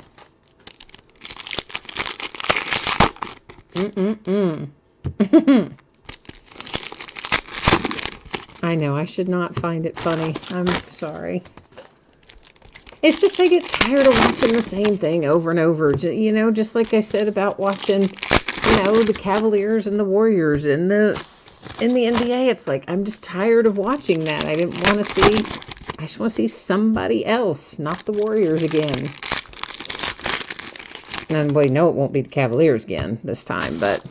I know, I should not find it funny. I'm sorry. It's just I get tired of watching the same thing over and over. You know, just like I said about watching, you know, the Cavaliers and the Warriors in the NBA. It's like, I'm just tired of watching that. I just want to see somebody else, not the Warriors again. And we know it won't be the Cavaliers again this time, but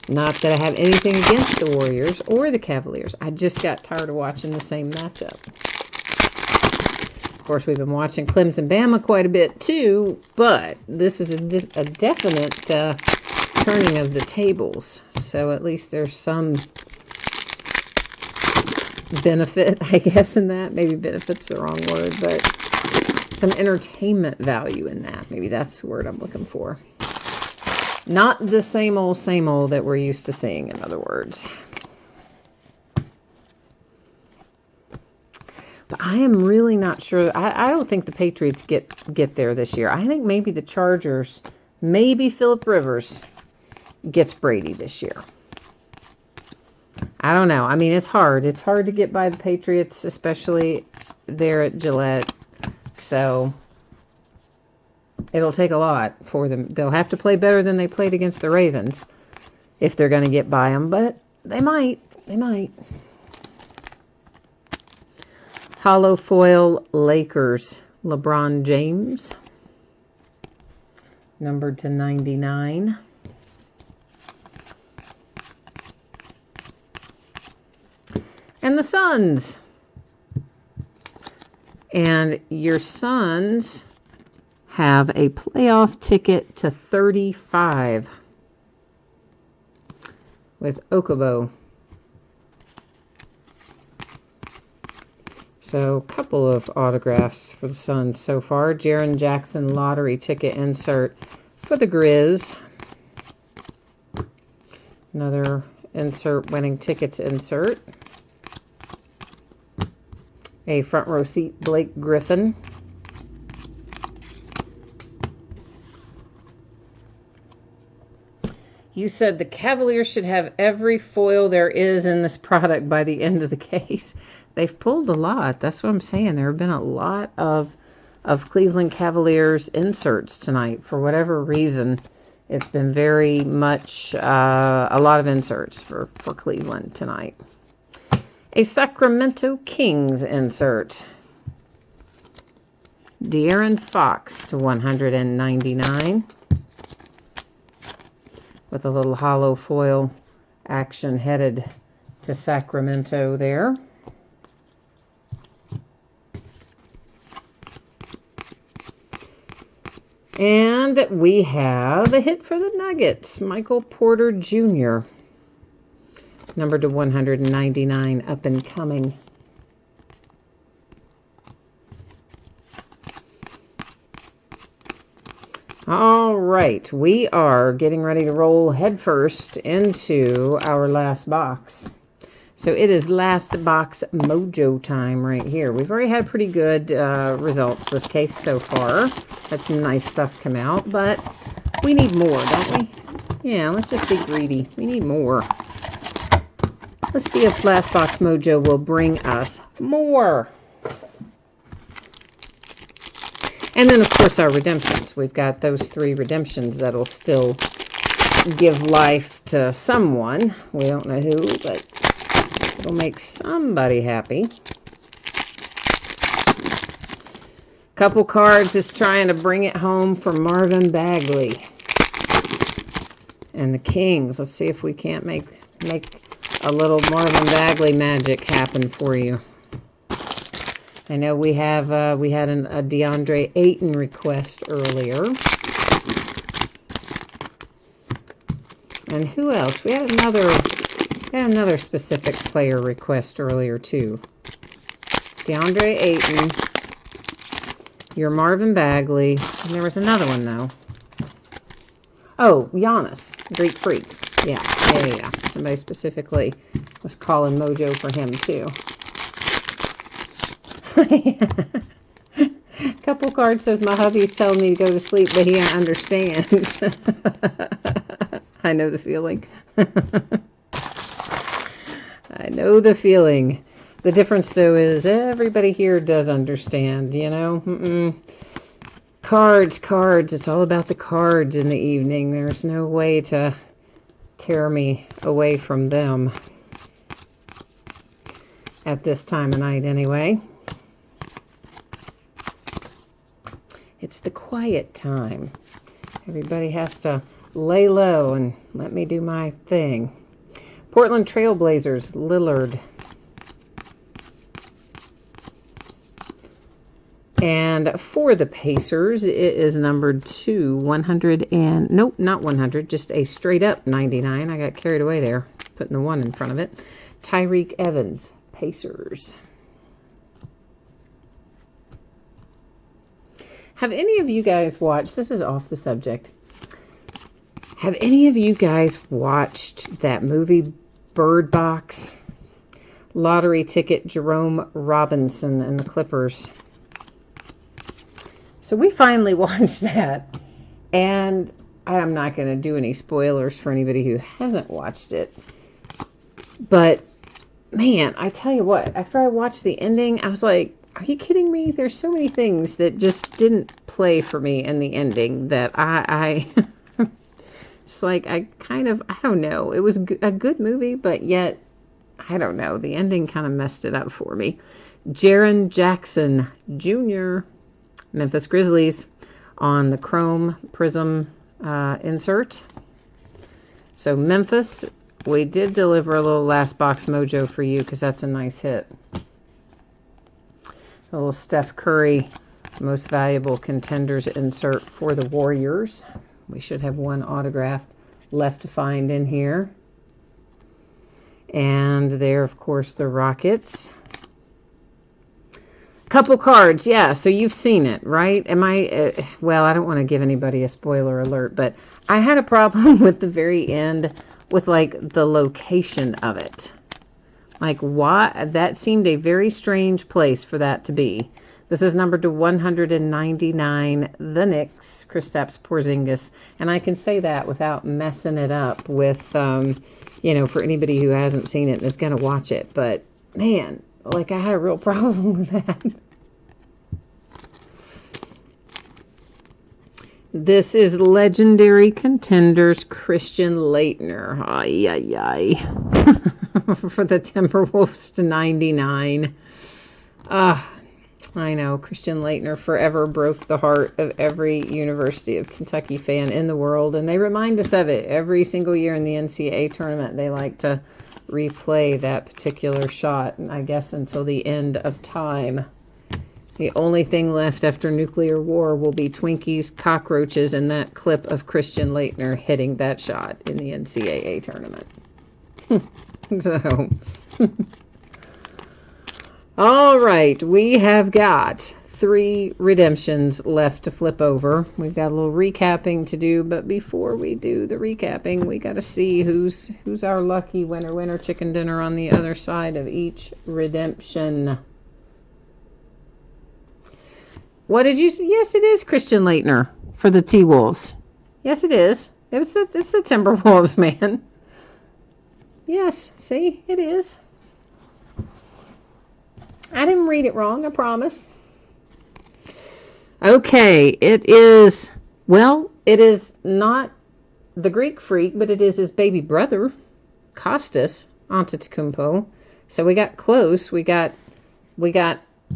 not that I have anything against the Warriors or the Cavaliers. I just got tired of watching the same matchup. Of course, we've been watching Clemson Bama quite a bit too, but this is a definite turning of the tables. So at least there's some benefit, I guess, in that. Maybe benefit's the wrong word, but some entertainment value in that. Maybe that's the word I'm looking for. Not the same old that we're used to seeing, in other words. But I am really not sure. I don't think the Patriots get there this year. I think maybe the Chargers, maybe Phillip Rivers gets Brady this year. I don't know. I mean, it's hard. It's hard to get by the Patriots, especially there at Gillette. So it'll take a lot for them. They'll have to play better than they played against the Ravens if they're going to get by them. But they might. They might. Hollow foil Lakers, LeBron James, numbered to 99. And the Suns. And your Suns have a playoff ticket to 35 with Okubo. So, a couple of autographs for the Suns so far. Jaren Jackson lottery ticket insert for the Grizz. Another insert, winning tickets insert. A front row seat, Blake Griffin. You said the Cavaliers should have every foil there is in this product by the end of the case. They've pulled a lot. That's what I'm saying. There have been a lot of Cleveland Cavaliers inserts tonight. For whatever reason, it's been very much a lot of inserts for Cleveland tonight. A Sacramento Kings insert. De'Aaron Fox to 199. With a little hollow foil action headed to Sacramento there. And we have a hit for the Nuggets, Michael Porter Jr., numbered to 199, up and coming. All right, we are getting ready to roll headfirst into our last box. So it is last box mojo time right here. We've already had pretty good results this case so far. Had some nice stuff come out, but we need more, don't we? Yeah, let's just be greedy. We need more. Let's see if last box mojo will bring us more. And then, of course, our redemptions. We've got those 3 redemptions that'll still give life to someone. We don't know who, but it'll make somebody happy. Couple cards is trying to bring it home for Marvin Bagley. And the Kings. Let's see if we can't make a little Marvin Bagley magic happen for you. I know we had a DeAndre Ayton request earlier. And who else? We had another specific player request earlier too. DeAndre Ayton, your Marvin Bagley, and there was another one though. Oh, Giannis, Greek Freak. Yeah. Somebody specifically was calling Mojo for him too. Couple cards says my hubby's telling me to go to sleep, but he don't understand. I know the feeling. I know the feeling. The difference, though, is everybody here does understand, you know? Cards. It's all about the cards in the evening. There's no way to tear me away from them. At this time of night, anyway. It's the quiet time. Everybody has to lay low and let me do my thing. Portland Trailblazers, Lillard. And for the Pacers, it is numbered to 100 and... Nope, not 100. Just a straight up 99. I got carried away there, putting the 1 in front of it. Tyreke Evans, Pacers. Have any of you guys watched... This is off the subject. Have any of you guys watched that movie Bird Box? Lottery ticket Jerome Robinson and the Clippers. So we finally watched that. And I'm not going to do any spoilers for anybody who hasn't watched it. But, man, I tell you what. After I watched the ending, I was like, are you kidding me? There's so many things that just didn't play for me in the ending that I just like, I don't know. It was a good movie, but yet, I don't know. The ending kind of messed it up for me. Jaren Jackson Jr., Memphis Grizzlies, on the Chrome Prism insert. So Memphis, we did deliver a little last box mojo for you because that's a nice hit. A little Steph Curry, most valuable contenders insert for the Warriors. We should have one autograph left to find in here. And there, of course, the Rockets. Couple cards, yeah, so you've seen it, right? Am I, well, I don't want to give anybody a spoiler alert, but I had a problem with the very end with, like, the location of it. Like, why? That seemed a very strange place for that to be. This is numbered to 199, the Knicks, Kristaps Porzingis. And I can say that without messing it up with, you know, for anybody who hasn't seen it and is going to watch it. But, man, like, I had a real problem with that. This is Legendary Contenders Christian Laettner. Ay, ay, ay. For the Timberwolves to 99. I know, Christian Laettner forever broke the heart of every University of Kentucky fan in the world, and they remind us of it every single year in the NCAA tournament. They like to replay that particular shot, I guess, until the end of time. The only thing left after nuclear war will be Twinkies, cockroaches, and that clip of Christian Laettner hitting that shot in the NCAA tournament. So... All right, we have got 3 redemptions left to flip over. We've got a little recapping to do, but before we do the recapping, we got to see who's our lucky winner chicken dinner on the other side of each redemption. What did you say? Yes, it is Christian Laettner for the T-Wolves. Yes, it is. It's the Timberwolves, man. Yes, see, it is. I didn't read it wrong, I promise. Okay, it is, well, it is not the Greek Freak, but it is his baby brother, Costas Antetokounmpo. So we got close. We got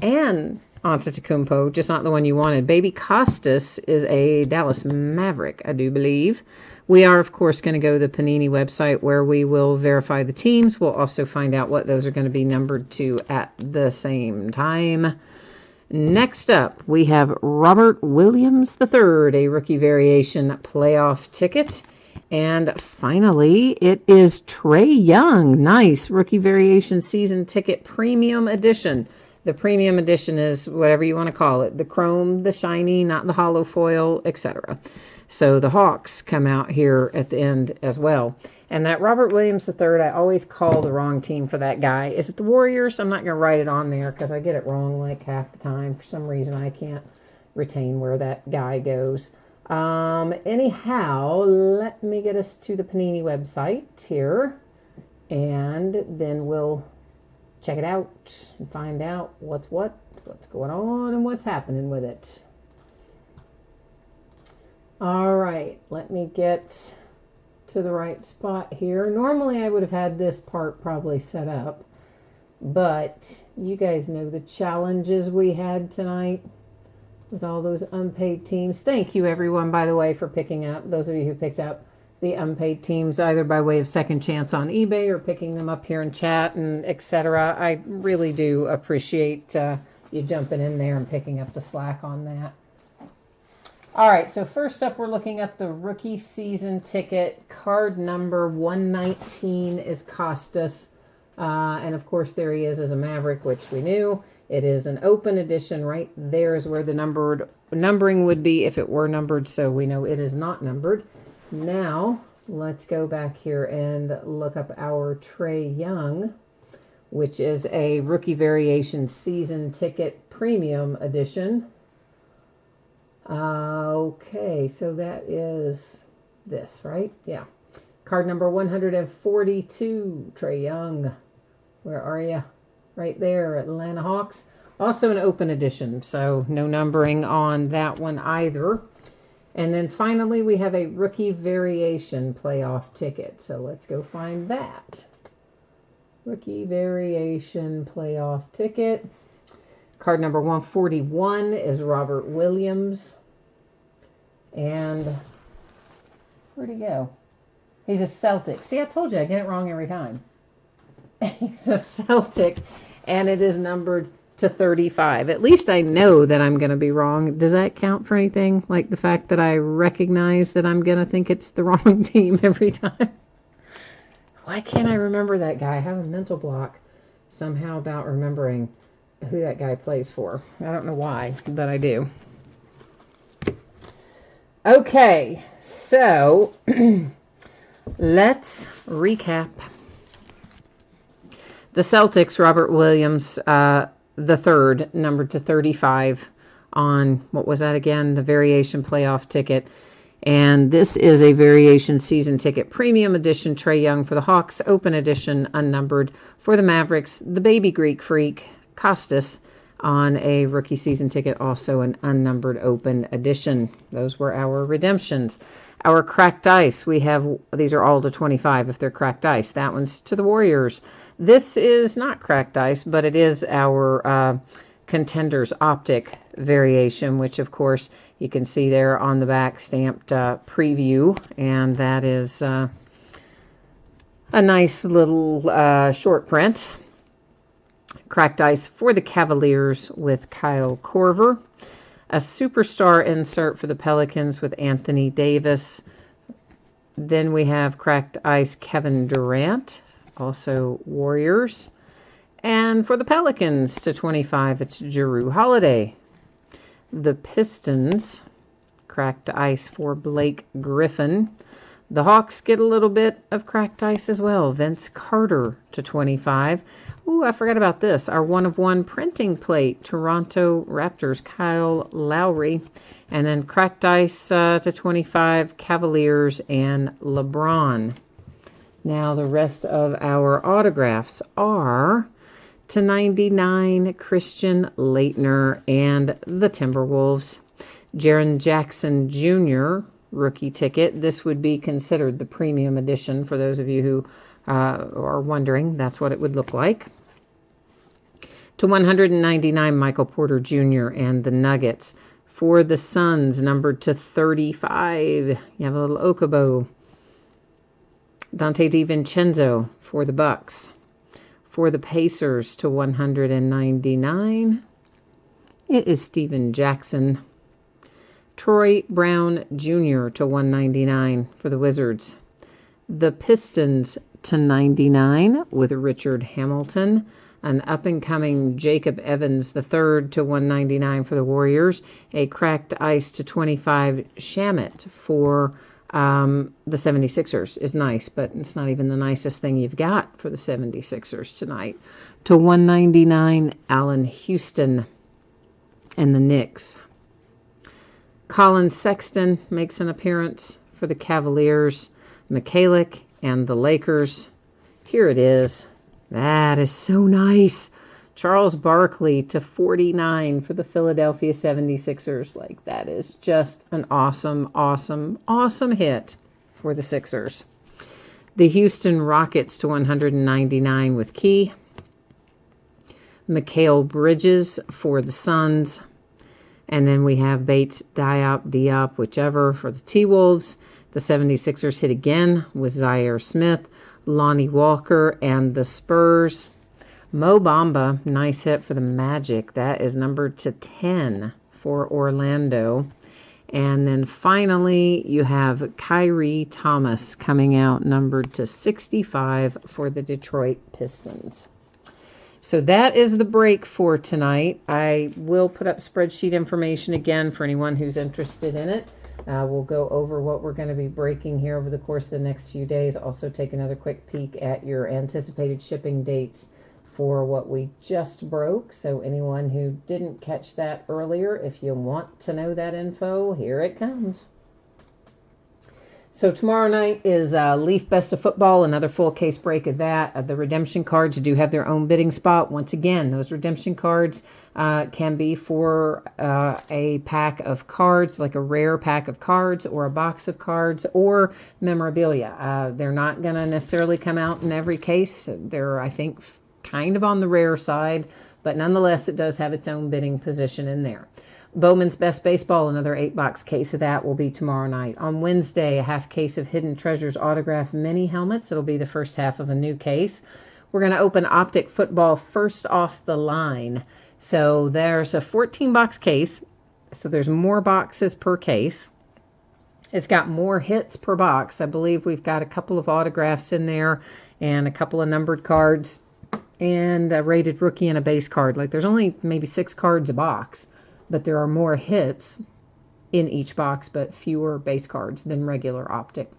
an Antetokounmpo, just not the one you wanted. Baby Costas is a Dallas Maverick, I do believe. We are, of course, going to go to the Panini website where we will verify the teams. We'll also find out what those are going to be numbered to at the same time. Next up, we have Robert Williams III, a rookie variation playoff ticket. And finally, it is Trae Young. Nice. Rookie variation season ticket premium edition. The premium edition is whatever you want to call it. The chrome, the shiny, not the hollow foil, etc. So the Hawks come out here at the end as well. And that Robert Williams III, I always call the wrong team for that guy. Is it the Warriors? I'm not going to write it on there because I get it wrong like half the time. For some reason, I can't retain where that guy goes. Anyhow, let me get us to the Panini website here. And then we'll check it out and find out what's going on and what's happening with it. All right, let me get to the right spot here. Normally I would have had this part probably set up, but you guys know the challenges we had tonight with all those unpaid teams. Thank you everyone, by the way, for picking up, those of you who picked up the unpaid teams either by way of second chance on eBay or picking them up here in chat and etc. I really do appreciate you jumping in there and picking up the slack on that. All right, so first up, we're looking at the rookie season ticket. Card number 119 is Costas. And of course, there he is as a Maverick, which we knew. It is an open edition. Right there is where the numbering would be if it were numbered. So we know it is not numbered. Now, let's go back here and look up our Trae Young, which is a rookie variation season ticket premium edition. Okay, so that is this, right? Yeah. Card number 142, Trae Young. Where are you? Right there, Atlanta Hawks. Also an open edition, so no numbering on that one either. And then finally, we have a rookie variation playoff ticket. So let's go find that. Rookie variation playoff ticket. Card number 141 is Robert Williams. And where'd he go? He's a Celtic. See, I told you I get it wrong every time. He's a Celtic, and it is numbered to 35. At least I know that I'm going to be wrong. Does that count for anything? Like the fact that I recognize that I'm going to think it's the wrong team every time? Why can't I remember that guy? I have a mental block somehow about remembering who that guy plays for. I don't know why, but I do. Okay, so let's recap. The Celtics, Robert Williams, the third, numbered to 35 on, what was that again? The variation playoff ticket. And this is a variation season ticket premium edition Trae Young for the Hawks, open edition unnumbered for the Mavericks, the baby Greek Freak, Costas, on a rookie season ticket, also an unnumbered open edition. Those were our redemptions. Our cracked ice, we have, these are all to 25 if they're cracked ice. That one's to the Warriors. This is not cracked ice, but it is our contenders optic variation, which of course you can see there on the back stamped preview. And that is a nice little short print. Cracked ice for the Cavaliers with Kyle Korver. A superstar insert for the Pelicans with Anthony Davis. Then we have cracked ice Kevin Durant, also Warriors. And for the Pelicans to 25, it's Jrue Holiday. The Pistons, cracked ice for Blake Griffin. The Hawks get a little bit of cracked ice as well. Vince Carter to 25. Ooh, I forgot about this. Our 1-of-1 printing plate, Toronto Raptors, Kyle Lowry. And then cracked ice to 25, Cavaliers and LeBron. Now the rest of our autographs are to 99, Christian Laettner and the Timberwolves. Jaren Jackson Jr., rookie ticket. This would be considered the premium edition for those of you who are wondering. That's what it would look like. To 199, Michael Porter Jr. and the Nuggets. For the Suns, numbered to 35, you have a little Okubo. Dante DiVincenzo for the Bucks. For the Pacers, to 199, it is Steven Jackson. Troy Brown Jr. to 199 for the Wizards. The Pistons to 99 with Richard Hamilton. An up-and-coming Jacob Evans III to 199 for the Warriors. A cracked ice to 25 Shamet for the 76ers is nice, but it's not even the nicest thing you've got for the 76ers tonight. To 199, Allen Houston and the Knicks. Colin Sexton makes an appearance for the Cavaliers. Mikhailiuk and the Lakers. Here it is. That is so nice. Charles Barkley to 49 for the Philadelphia 76ers. Like, that is just an awesome, awesome, awesome hit for the Sixers. The Houston Rockets to 199 with Key. Mikal Bridges for the Suns. And then we have Bates, Diop, whichever, for the T-Wolves. The 76ers hit again with Zaire Smith, Lonnie Walker, and the Spurs. Mo Bamba, nice hit for the Magic. That is numbered to 10 for Orlando. And then finally, you have Kyrie Thomas coming out, numbered to 65 for the Detroit Pistons. So that is the break for tonight. I will put up spreadsheet information again for anyone who's interested in it. We'll go over what we're going to be breaking here over the course of the next few days. Also take another quick peek at your anticipated shipping dates for what we just broke. So anyone who didn't catch that earlier, if you want to know that info, here it comes. So tomorrow night is Leaf Best of Football, another full case break of that. The redemption cards do have their own bidding spot. Once again, those redemption cards can be for a pack of cards, like a rare pack of cards or a box of cards or memorabilia. They're not going to necessarily come out in every case. They're, I think, kind of on the rare side, but nonetheless, it does have its own bidding position in there. Bowman's Best Baseball, another 8-box case of that will be tomorrow night. On Wednesday, a half case of Hidden Treasures autograph mini helmets. It'll be the first half of a new case. We're going to open Optic Football first off the line. So there's a 14-box case. So there's more boxes per case. It's got more hits per box. I believe we've got a couple of autographs in there and a couple of numbered cards and a rated rookie and a base card. Like, there's only maybe 6 cards a box, but there are more hits in each box, but fewer base cards than regular Optic.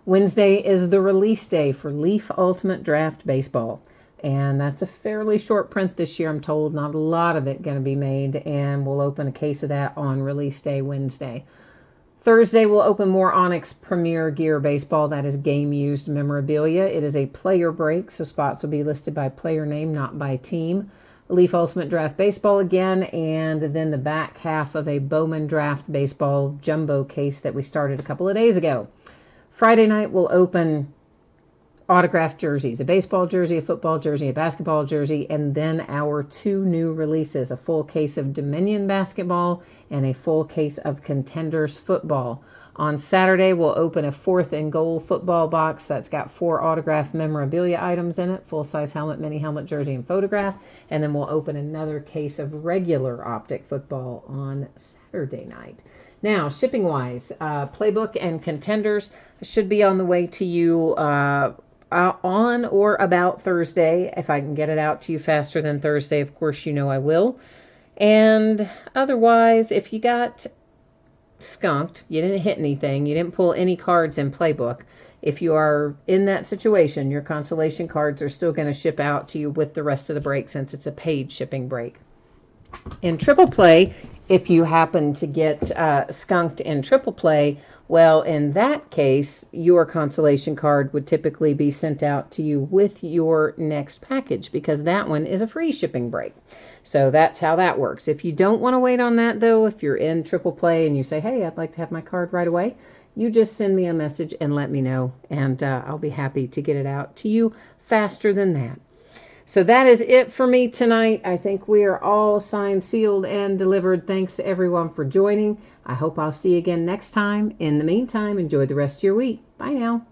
Wednesday is the release day for Leaf Ultimate Draft Baseball. And that's a fairly short print this year, I'm told. Not a lot of it going to be made. And we'll open a case of that on release day Wednesday. Thursday, we'll open more Onyx Premier Gear Baseball. That is game-used memorabilia. It is a player break, so spots will be listed by player name, not by team. Leaf Ultimate Draft Baseball again, and then the back half of a Bowman Draft Baseball jumbo case that we started a couple of days ago. Friday night, we'll open autographed jerseys, a baseball jersey, a football jersey, a basketball jersey, and then our 2 new releases, a full case of Dominion basketball and a full case of Contenders football. On Saturday, we'll open a 4th and goal football box that's got 4 autographed memorabilia items in it, full-size helmet, mini helmet, jersey, and photograph. And then we'll open another case of regular Optic football on Saturday night. Now, shipping-wise, Playbook and Contenders should be on the way to you on or about Thursday. If I can get it out to you faster than Thursday, of course, you know I will. And otherwise, if you got skunked, you didn't hit anything, you didn't pull any cards in Playbook, if you are in that situation, your consolation cards are still going to ship out to you with the rest of the break since it's a paid shipping break. In triple play, if you happen to get skunked in triple play, well, in that case, your consolation card would typically be sent out to you with your next package because that one is a free shipping break. So that's how that works. If you don't want to wait on that, though, if you're in triple play and you say, hey, I'd like to have my card right away, you just send me a message and let me know, and I'll be happy to get it out to you faster than that. So that is it for me tonight. I think we are all signed, sealed, and delivered. Thanks everyone for joining. I hope I'll see you again next time. In the meantime, enjoy the rest of your week. Bye now.